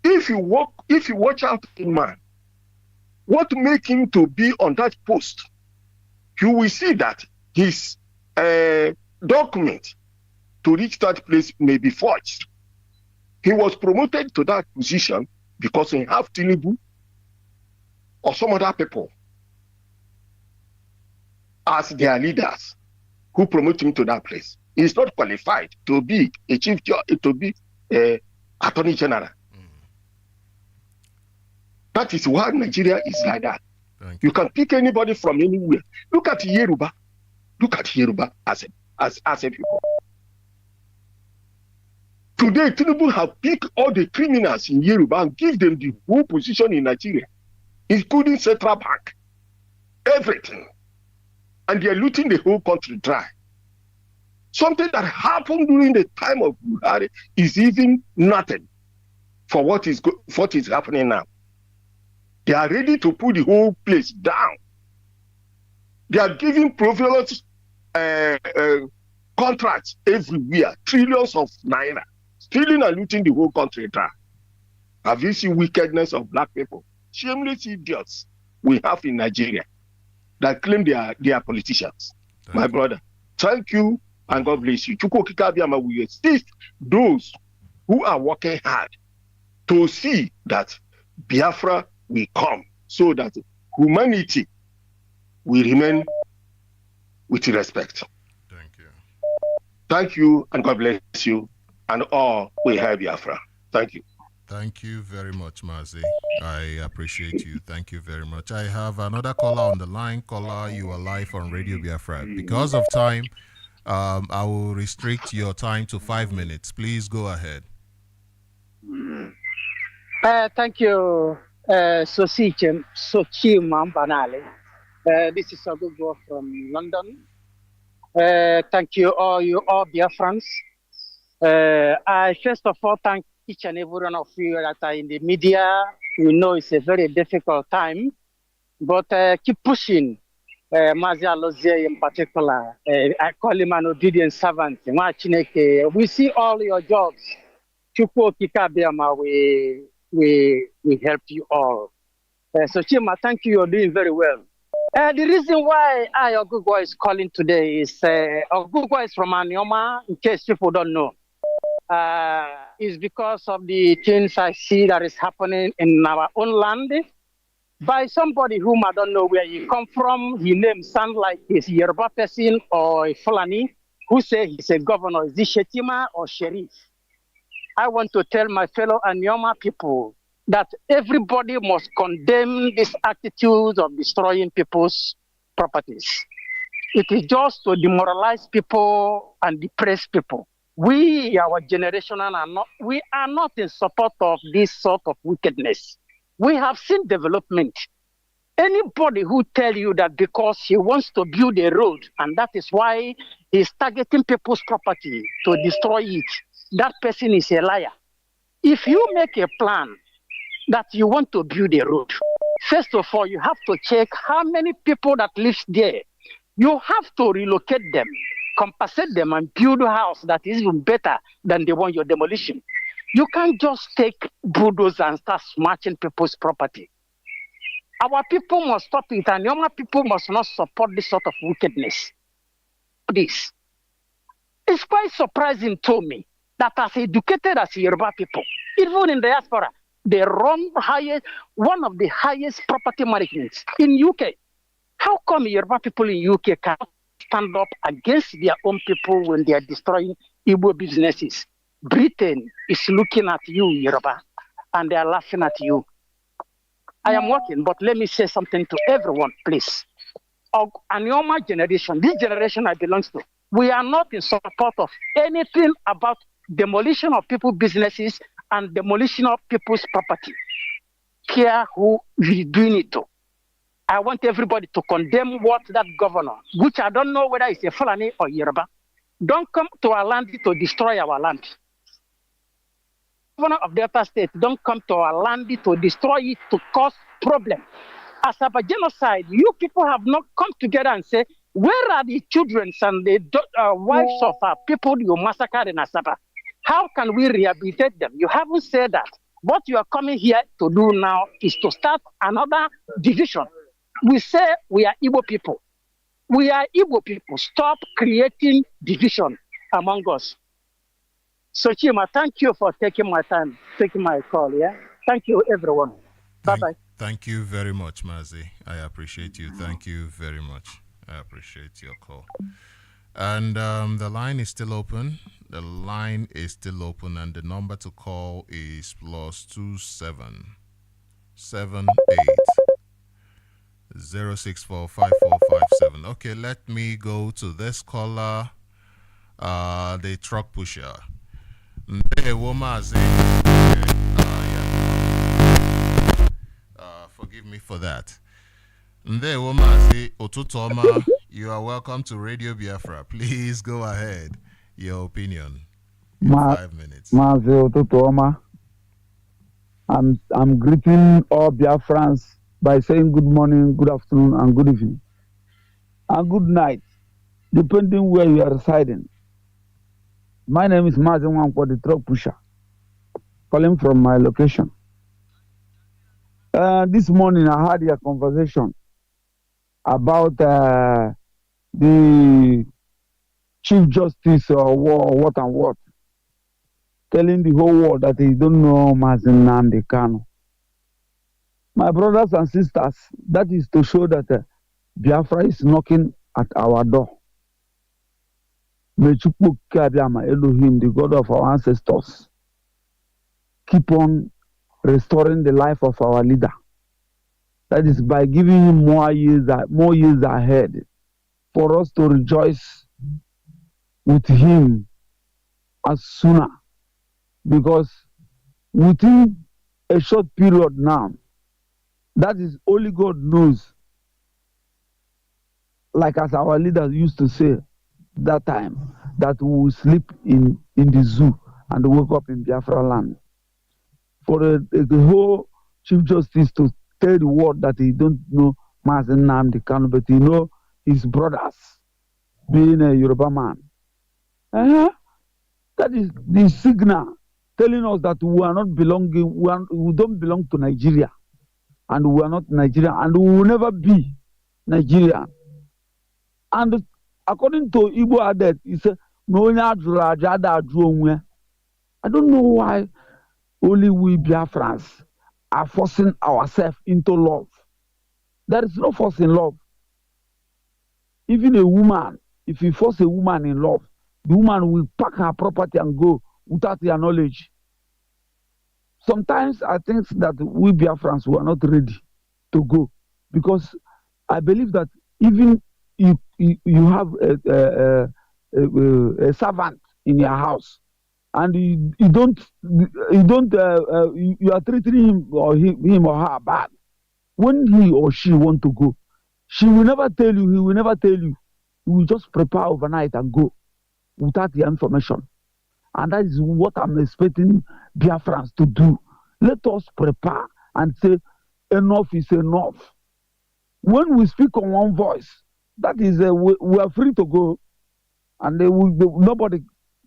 If you watch out a man, what make him to be on that post, you will see that his document to reach that place may be forged. He was promoted to that position because he have Tinubu or some other people as their leaders who promote him to that place. He is not qualified to be a chief judge, to be Attorney General. That is why Nigeria is like that. You can pick anybody from anywhere. Look at Yoruba. Look at Yoruba as a people. Today, Tinubu have picked all the criminals in Yoruba and give them the whole position in Nigeria, including Central Bank, everything. And they are looting the whole country dry. Something that happened during the time of Buhari is even nothing for what is happening now. They are ready to put the whole place down. They are giving frivolous contracts everywhere, trillions of naira, stealing and looting the whole country dry. Have you seen wickedness of black people? Shameless idiots we have in Nigeria that claim they are politicians. My brother, thank you and God bless you. We assist those who are working hard to see that Biafra will come so that humanity will remain with respect. Thank you. Thank you and God bless you and all we have Biafra. Thank you. Thank you very much, Mazi. I appreciate you. Thank you very much. I have another caller on the line. Caller, you are live on Radio Biafra. Because of time, I will restrict your time to 5 minutes. Please go ahead. Thank you, Sochima Mbanali. This is Agugo from London. Thank you all Biafrans. I first of all thank each and every one of you that are in the media. We know it's a very difficult time, but keep pushing. Mazi Alozie in particular, I call him an obedient servant. We see all your jobs. Chukwu Kikabiama, we help you all. So Chima, thank you. You're doing very well. The reason why Ogugo is calling today is Ogugo is from Anioma, in case people don't know. Is because of the things I see that is happening in our own land by somebody whom I don't know where he come from. His name sounds like he's a Yoruba person or a Fulani who say he's a governor. Is this Shetima or Sheriff? I want to tell my fellow Anyoma people that everybody must condemn this attitude of destroying people's properties. It is just to demoralize people and depress people. We, our generation, are not in support of this sort of wickedness. We have seen development. Anybody who tell you that because he wants to build a road and that is why he's targeting people's property to destroy it, that person is a liar. If you make a plan that you want to build a road, first of all, you have to check how many people that live there. You have to relocate them, compensate them, and build a house that is even better than the one you're demolishing. You can't just take bulldozers and start smashing people's property. Our people must stop it, and younger people must not support this sort of wickedness. This. It's quite surprising to me that as educated as Yoruba people, even in the diaspora, they run one of the highest property managements in UK. How come Yoruba people in UK cannot stand up against their own people when they are destroying Igbo businesses? Britain is looking at you, Yoruba, and they are laughing at you. I am working, but let me say something to everyone, please. Anyoma generation, this generation I belong to, we are not in support of anything about demolition of people's businesses and demolition of people's property. Care who is doing it to. I want everybody to condemn what that governor, which I don't know whether it's a Fulani or Yoruba, don't come to our land to destroy our land. Governor of Delta State, don't come to our land to destroy it, to cause problem. As a genocide, you people have not come together and say, where are the children and the wives of our people you massacred in Asaba? How can we rehabilitate them? You haven't said that. What you are coming here to do now is to start another division. We say we are Igbo people. We are Igbo people. Stop creating division among us. Sochima, thank you for taking my time, taking my call. Yeah, thank you, everyone. Bye-bye. Thank you very much, Mazi. I appreciate you. Thank you very much. I appreciate your call. And the line is still open. The line is still open, and the number to call is +2778 0645457. Okay, let me go to this caller, the truck pusher. Forgive me for that. Otutoma, you are welcome to Radio Biafra. Please go ahead. Your opinion in 5 minutes. Mazi Otutoma. I'm greeting all Biafrans by saying good morning, good afternoon, and good evening, and good night, depending where you are residing. My name is Mazi Wankwo, the truck pusher, calling from my location. This morning I had a conversation about the Chief Justice or what and what, telling the whole world that they don't know Nnamdi Kanu. My brothers and sisters, that is to show that Biafra is knocking at our door. May Chukwu Kabiama Elohim, the God of our ancestors, keep on restoring the life of our leader. That is by giving him more years ahead for us to rejoice with him as sooner. Because within a short period now, that is only God knows, like as our leaders used to say that time, that we will sleep in the zoo and wake up in Biafra land. For the whole Chief Justice to tell the world that he don't know Mazi Nnamdi Kanu, but he know his brothers, being a Yoruba man. That is the signal telling us that we are not belonging, we don't belong to Nigeria, and we are not Nigerian, and we will never be Nigerian. And according to Igbo Adet, he said, I don't know why only we Biafrans are forcing ourselves into love. There is no force in love. Even a woman, if you force a woman in love, the woman will pack her property and go without your knowledge. Sometimes I think that we Biafrans were not ready to go, because I believe that even if you have a servant in your house, and you are treating him or her bad, when he or she want to go, she will never tell you, he will never tell you. He will just prepare overnight and go without the information. And that is what I'm expecting Biafrans to do. Let us prepare and say, enough is enough. When we speak on one voice, that is, we are free to go, and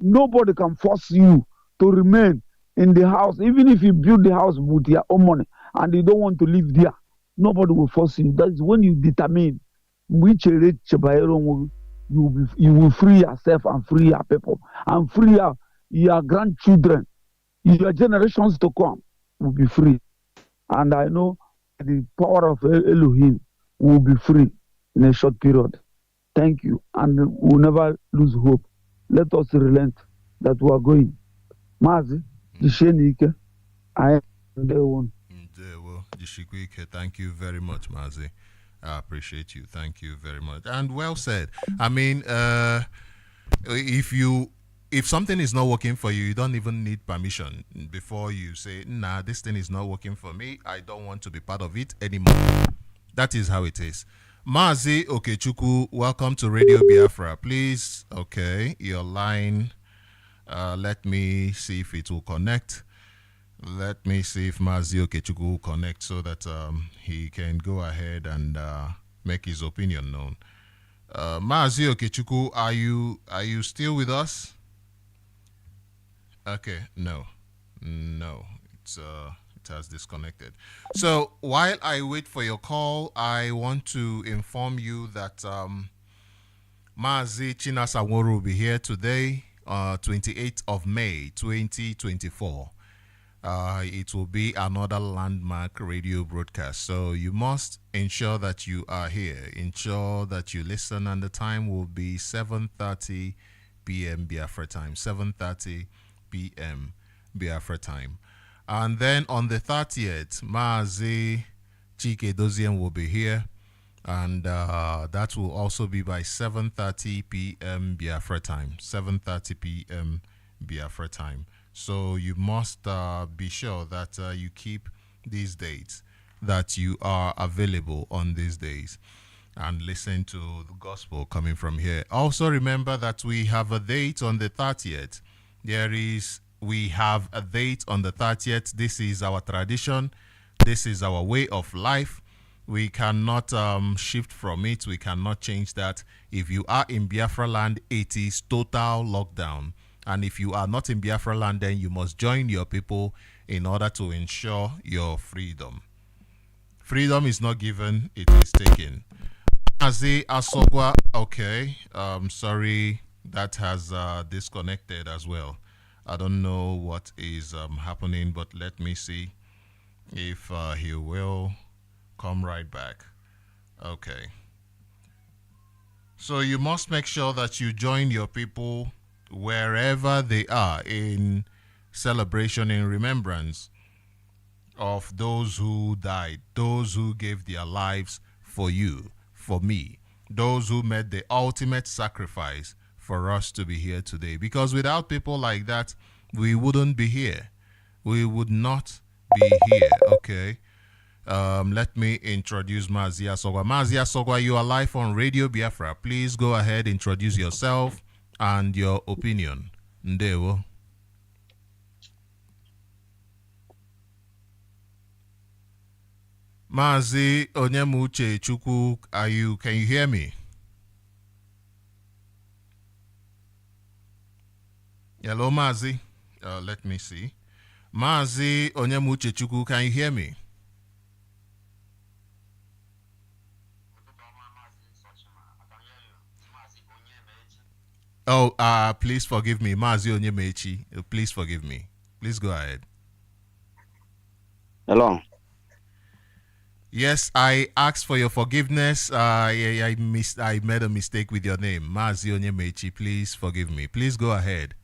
nobody can force you to remain in the house. Even if you build the house with your own money and you don't want to live there, nobody will force you. That is when you determine which rate you will free yourself and free your people and free your grandchildren. Your generations to come will be free. And I know the power of Elohim will be free in a short period. Thank you. And we'll never lose hope. Let us relent that we are going. Mazi, Jishenike, I am the one. Thank you very much, Mazi. I appreciate you. Thank you very much. And well said. I mean, if something is not working for you, you don't even need permission before you say, nah, this thing is not working for me. I don't want to be part of it anymore. That is how it is. Mazi Okechukwu, welcome to Radio Biafra. Please, okay, your line. Let me see if it will connect. Let me see if Mazi Okechukwu will connect so that he can go ahead and make his opinion known. Mazi Okechukwu, are you still with us? Okay, no, it has disconnected. So while I wait for your call, I want to inform you that Mazi Chinasa will be here today, 28th of May, 2024. It will be another landmark radio broadcast. So you must ensure that you are here. Ensure that you listen, and the time will be 7:30 p.m. Biafra time. 7:30 p.m. Biafra time. And then on the 30th, Maazi Chike Dozien will be here. And that will also be by 7:30 p.m. Biafra time. 7:30 p.m. Biafra time. So you must be sure that you keep these dates, that you are available on these days and listen to the gospel coming from here. Also remember that we have a date on the 30th. We have a date on the 30th. This is our tradition. This is our way of life. We cannot shift from it. We cannot change that. If you are in Biafra land, it is total lockdown. And if you are not in Biafra land, then you must join your people in order to ensure your freedom. Freedom is not given, it is taken. Azi Asogwa, okay. Sorry, that has disconnected as well. I don't know what is happening, but let me see if he will come right back. Okay. So you must make sure that you join your people wherever they are in celebration, in remembrance of those who died, those who gave their lives for you, for me, those who made the ultimate sacrifice for us to be here today. Because without people like that, we wouldn't be here. We would not be here, okay? Let me introduce Mazia Sogwa. Mazia Sogwa, you are live on Radio Biafra. Please go ahead, introduce yourself and your opinion. Ndewo. Mazi Onyemuche Chukwu, can you hear me? Hello, Mazi. Let me see. Mazi Onyemuche Chukwu, can you hear me? Oh, please forgive me. Mazi Onyemechi, please forgive me. Please go ahead. Hello. Yes, I asked for your forgiveness. I made a mistake with your name. Mazi Onyemechi, please forgive me. Please go ahead.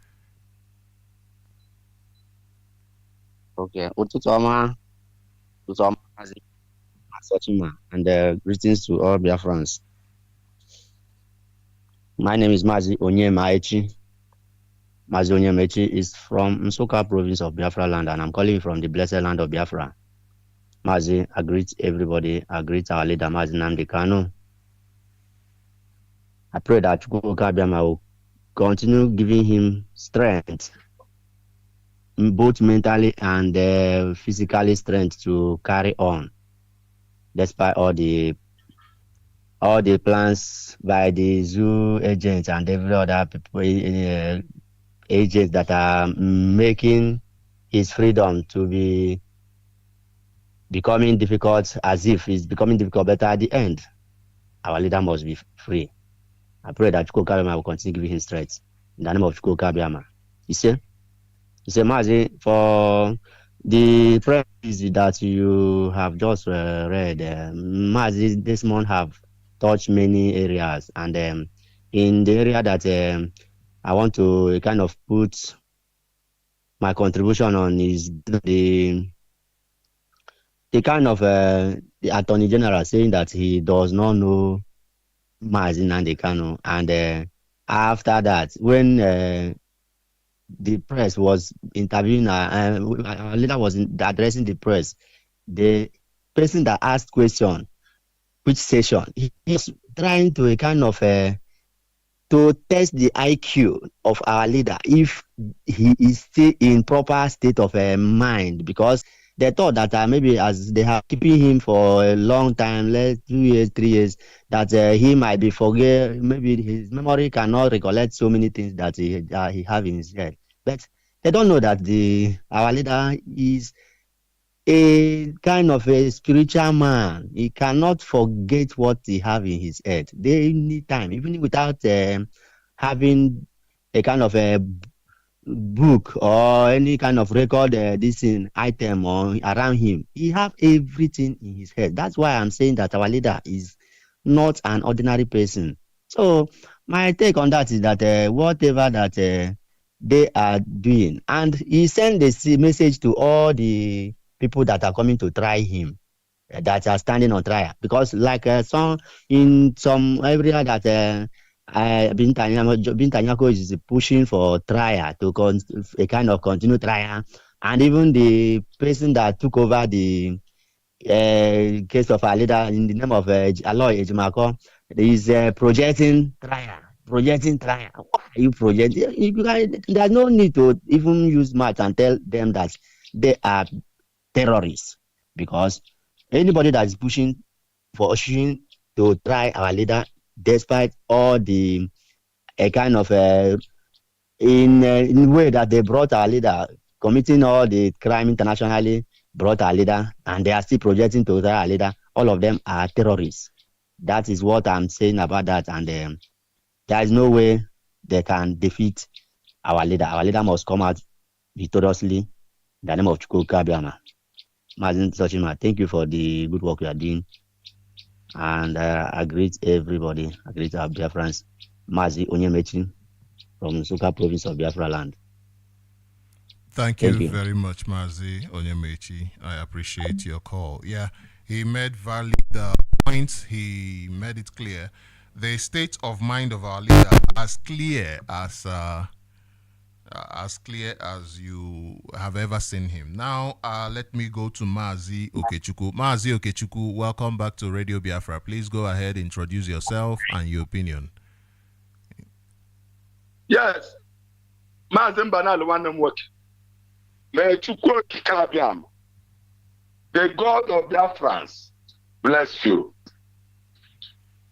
Okay. Ututoma, Sochima, and greetings to all Biafrans. My name is Mazi Onyemaechi. Mazi Onyemaechi is from Nsoka province of Biafra land, and I'm calling from the blessed land of Biafra. Mazi, I greet everybody. I greet our leader, Mazi Nnamdi Kanu. I pray that Chukwu Kabiama will continue giving him strength, both mentally and physically strength to carry on, despite all the plans by the zoo agents and every other people, agents that are making his freedom to be becoming difficult, as if it's becoming difficult, but at the end, our leader must be free. I pray that Chukwu Kabiama will continue giving him strength. In the name of Chukwu Kabiama. You see, Mazi, for the praise that you have just read, Mazi, this month have touched many areas, and in the area that I want to kind of put my contribution on is the kind of the Attorney General saying that he does not know Mazi Nnamdi Kanu, and after that, when the press was interviewing, our leader was addressing the press, the person that asked question, which session, he is trying to kind of to test the IQ of our leader if he is still in proper state of mind, because they thought that maybe as they have keeping him for a long time, 2 years, 3 years, that he might be forget, maybe his memory cannot recollect so many things that he have in his head. But they don't know that our leader is a kind of a spiritual man. He cannot forget what he have in his head. They need time, even without having a kind of a book or any kind of record this item or around him. He have everything in his head. That's why I'm saying that our leader is not an ordinary person. So my take on that is that whatever that they are doing, and he sent the message to all the people that are coming to try him, that are standing on trial, because like some in some area that Bintanyako is pushing for trial to a kind of continue trial, and even the person that took over the case of our leader in the name of Aloy Ejimako is projecting trial. Projecting trial. Why are you projecting? There's no need to even use much and tell them that they are terrorists, because anybody that is pushing to try our leader, despite all the kind of in way that they brought our leader committing all the crime internationally, brought our leader, and they are still projecting to try our leader, all of them are terrorists. That is what I'm saying about that, and there is no way they can defeat our leader. Our leader must come out victoriously in the name of Chukwuka Biama. Mazin Sochima, thank you for the good work you are doing. And I greet everybody. I greet our Biafrans. Mazi Onyemechi from Suka province of Biafra land. Thank you very much, Mazi Onyemechi. I appreciate your call. Yeah, he made valid points. He made it clear. The state of mind of our leader as clear as you have ever seen him. Now, let me go to Mazi Okechukwu. Mazi Okechukwu, welcome back to Radio Biafra. Please go ahead, introduce yourself and your opinion. Yes. Mazi Mbanali one work. May Chukwu Kikabiam, the God of Biafrans, bless you.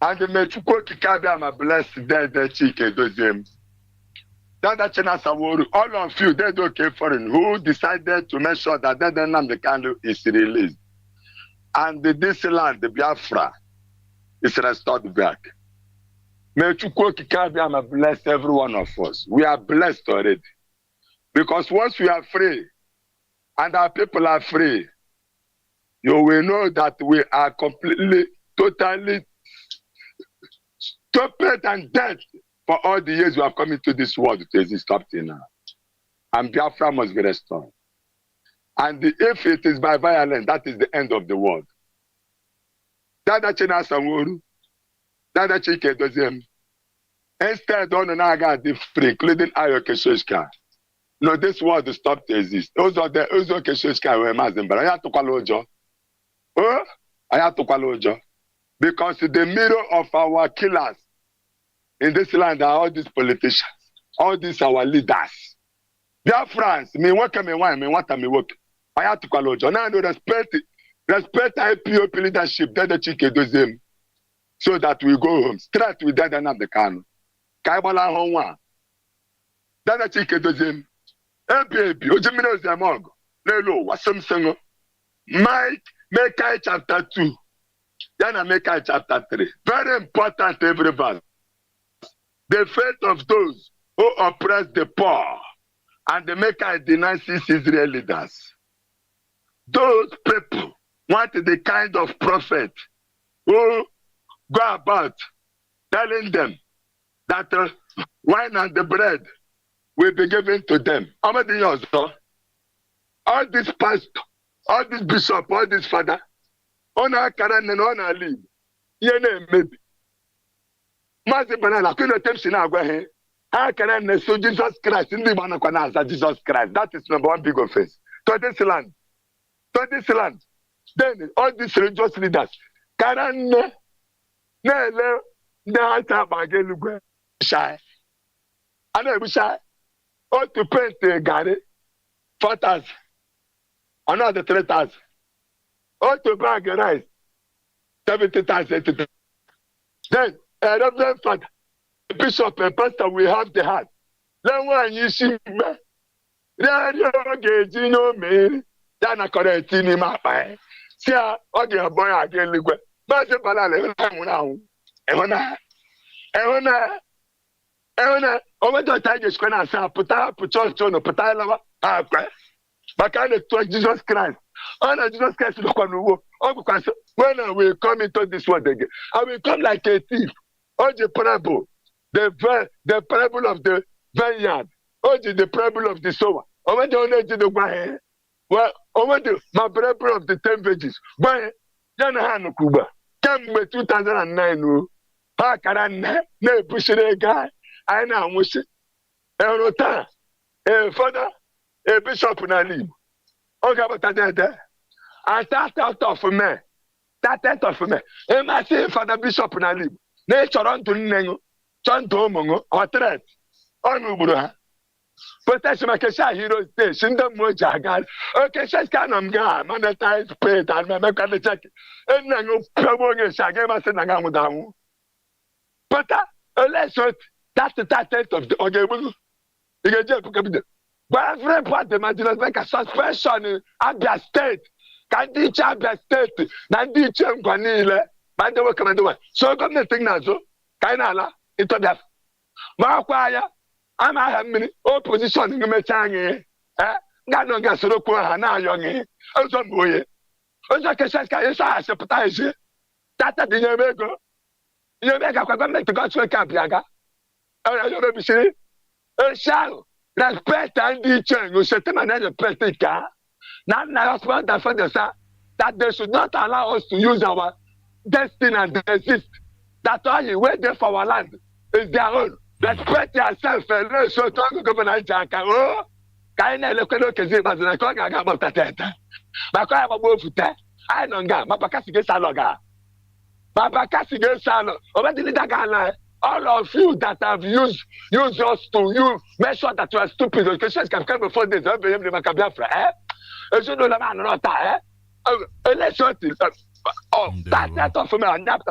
And may Chukwu Kikabiam bless the Chike Dozim. That China Saworu, all of you, they don't care for him, who decided to make sure that NnamdiKanu is released. And this land, the Biafra, is restored back. May Chukwu Kikabiam bless every one of us. We are blessed already. Because once we are free, and our people are free, you will know that we are completely, totally stupid and dead for all the years we have come into this world to exist up till now. And Biafra must be restored. And if it is by violence, that is the end of the world. Dada China Samuru, Dada Chike Dozem, instead on an aga free, including Ayo Keshoshka. No, this world is stopped to exist. Those are the Uzo Keshoshka were Mazin, but I have to call Ojo. Oh, I have to call Ojo. Because the mirror of our killers in this land are all these politicians, all these our leaders. Dear friends, me work me wine, me what me work. I have to call Ojo. Now I respect IPOB leadership, that the Chike does them, so that we go home straight with that NnamdiKanu. Kaibala Honwa. That the Chike does them. Baby, Ojimino Zamog. Lelo, Wasam Sango. Mike, Mekai chapter 2. Then I make chapter 3. Very important, everybody. The fate of those who oppress the poor and the Mecca denounces Israel leaders. Those people want the kind of prophet who go about telling them that wine and the bread will be given to them. All this pastor, all this bishop, all this father, on our Karen and on our lead, maybe. Mazi Banana, couldn't attempt to now go ahead. How can I so Jesus Christ in the Manakwana Jesus Christ? That is number one big offense. To this land. Then all these religious leaders can shy. I know shy. Or to paint the garden 4,000. Another 3,000. Or to bag rice 70,000. Then Reverend Father, Bishop and Pastor, we have the heart. Then when you see me, then I correct in my eye. See, okay, boy, I get liquid. But the banana, over the time you square and say, put church on, put lava, but kind of to Jesus Christ. Honor Jesus Christ, look on the wall. When I will come into this world again, I will come like a thief. the parable, the parable of the vineyard, the parable of the sower. Over the way. Well, over my parable of the 10 pages. Why? Yana Kuba. Come with 2009. Ha karan ne pushire guy. I know wish it. Erota. Father, a bishop na live. Okay, but that I start out of me. That out of me. E ma say Father Bishop na live. Ne choron to nengo. Chon to mongo or threat. Onu buru ha. Potential makesha hero station the moja gal. Okay, she's kind of guy. Monetize paid and me can check. And nengo promo nge shage ma se nanga mu damu. But let's not that's the title of the okay. You get just because but every part the Madras make a suspension in Abia State. Can teach Abia State. Nan teach him Kwanile. Man the work do. So come the thing now so. Kainala into that. Ma kwaya. I'm a have many opposition in me change. Nga no ga soro ko ha na ayo ngi. Ozo boye. Ozo kesa ka yesa asepatize. Tata di nyemego. Nyemega kwa government go to camp yaga. Ayo be bishiri. Shall respect and teaching. You should respect it. Now, that they should not allow us to use our destiny and exist. That all you wait there for our land is their own. Respect yourself and let's talk government. Oh, can I look at the but I can't get about that. But I am above that. I don't get my Bacassi Saloga. My Bacassi Salo. Already the Gala. All of you that have used us to you make sure that you are stupid. The questions can come before this. Biafra, you should know the man not that. Let's sort it. That of me and that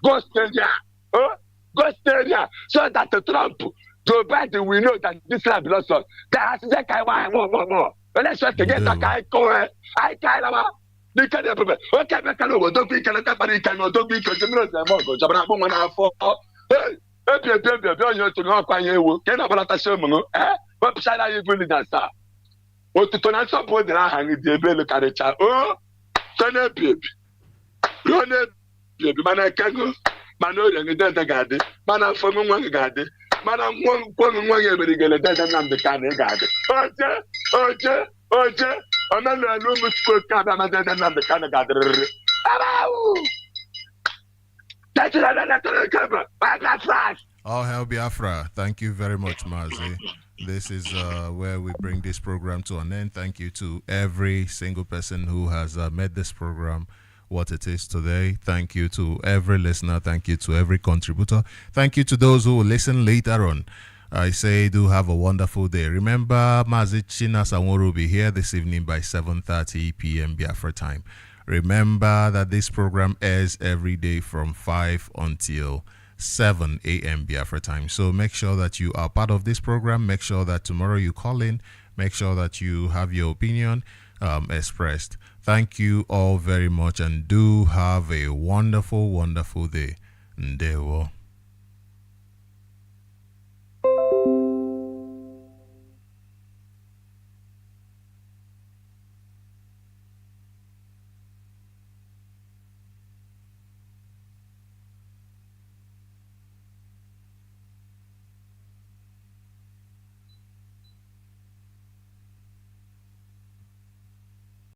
go stay there. Go stay there. So that the Trump, Joe Biden, we know that this land belongs to us. That's the kind of more. Let's sort to get that guy going. I kind of. Okay, don't be don't be because you to know why you can about a sermon. Website are you really that star? What to turn out support that I hang the bell look at the child. Oh, turn up, baby. Run it, baby. Man, I can go. Man, and the dead garden. Man, I'm from one garden. Man, I'm one every girl that I'm the kind of garden. Okay. Another room with school cab and the kind of garden. All hail Biafra. Thank you very much, Mazi. This is where we bring this program to an end. Thank you to every single person who has made this program what it is today. Thank you to every listener. Thank you to every contributor. Thank you to those who will listen later on. I say do have a wonderful day. Remember, Mazi China Sanwo will be here this evening by 7:30 p.m. Biafra time. Remember that this program airs every day from 5 until 7 a.m. Biafra time. So make sure that you are part of this program. Make sure that tomorrow you call in. Make sure that you have your opinion expressed. Thank you all very much and do have a wonderful, wonderful day. Ndewo.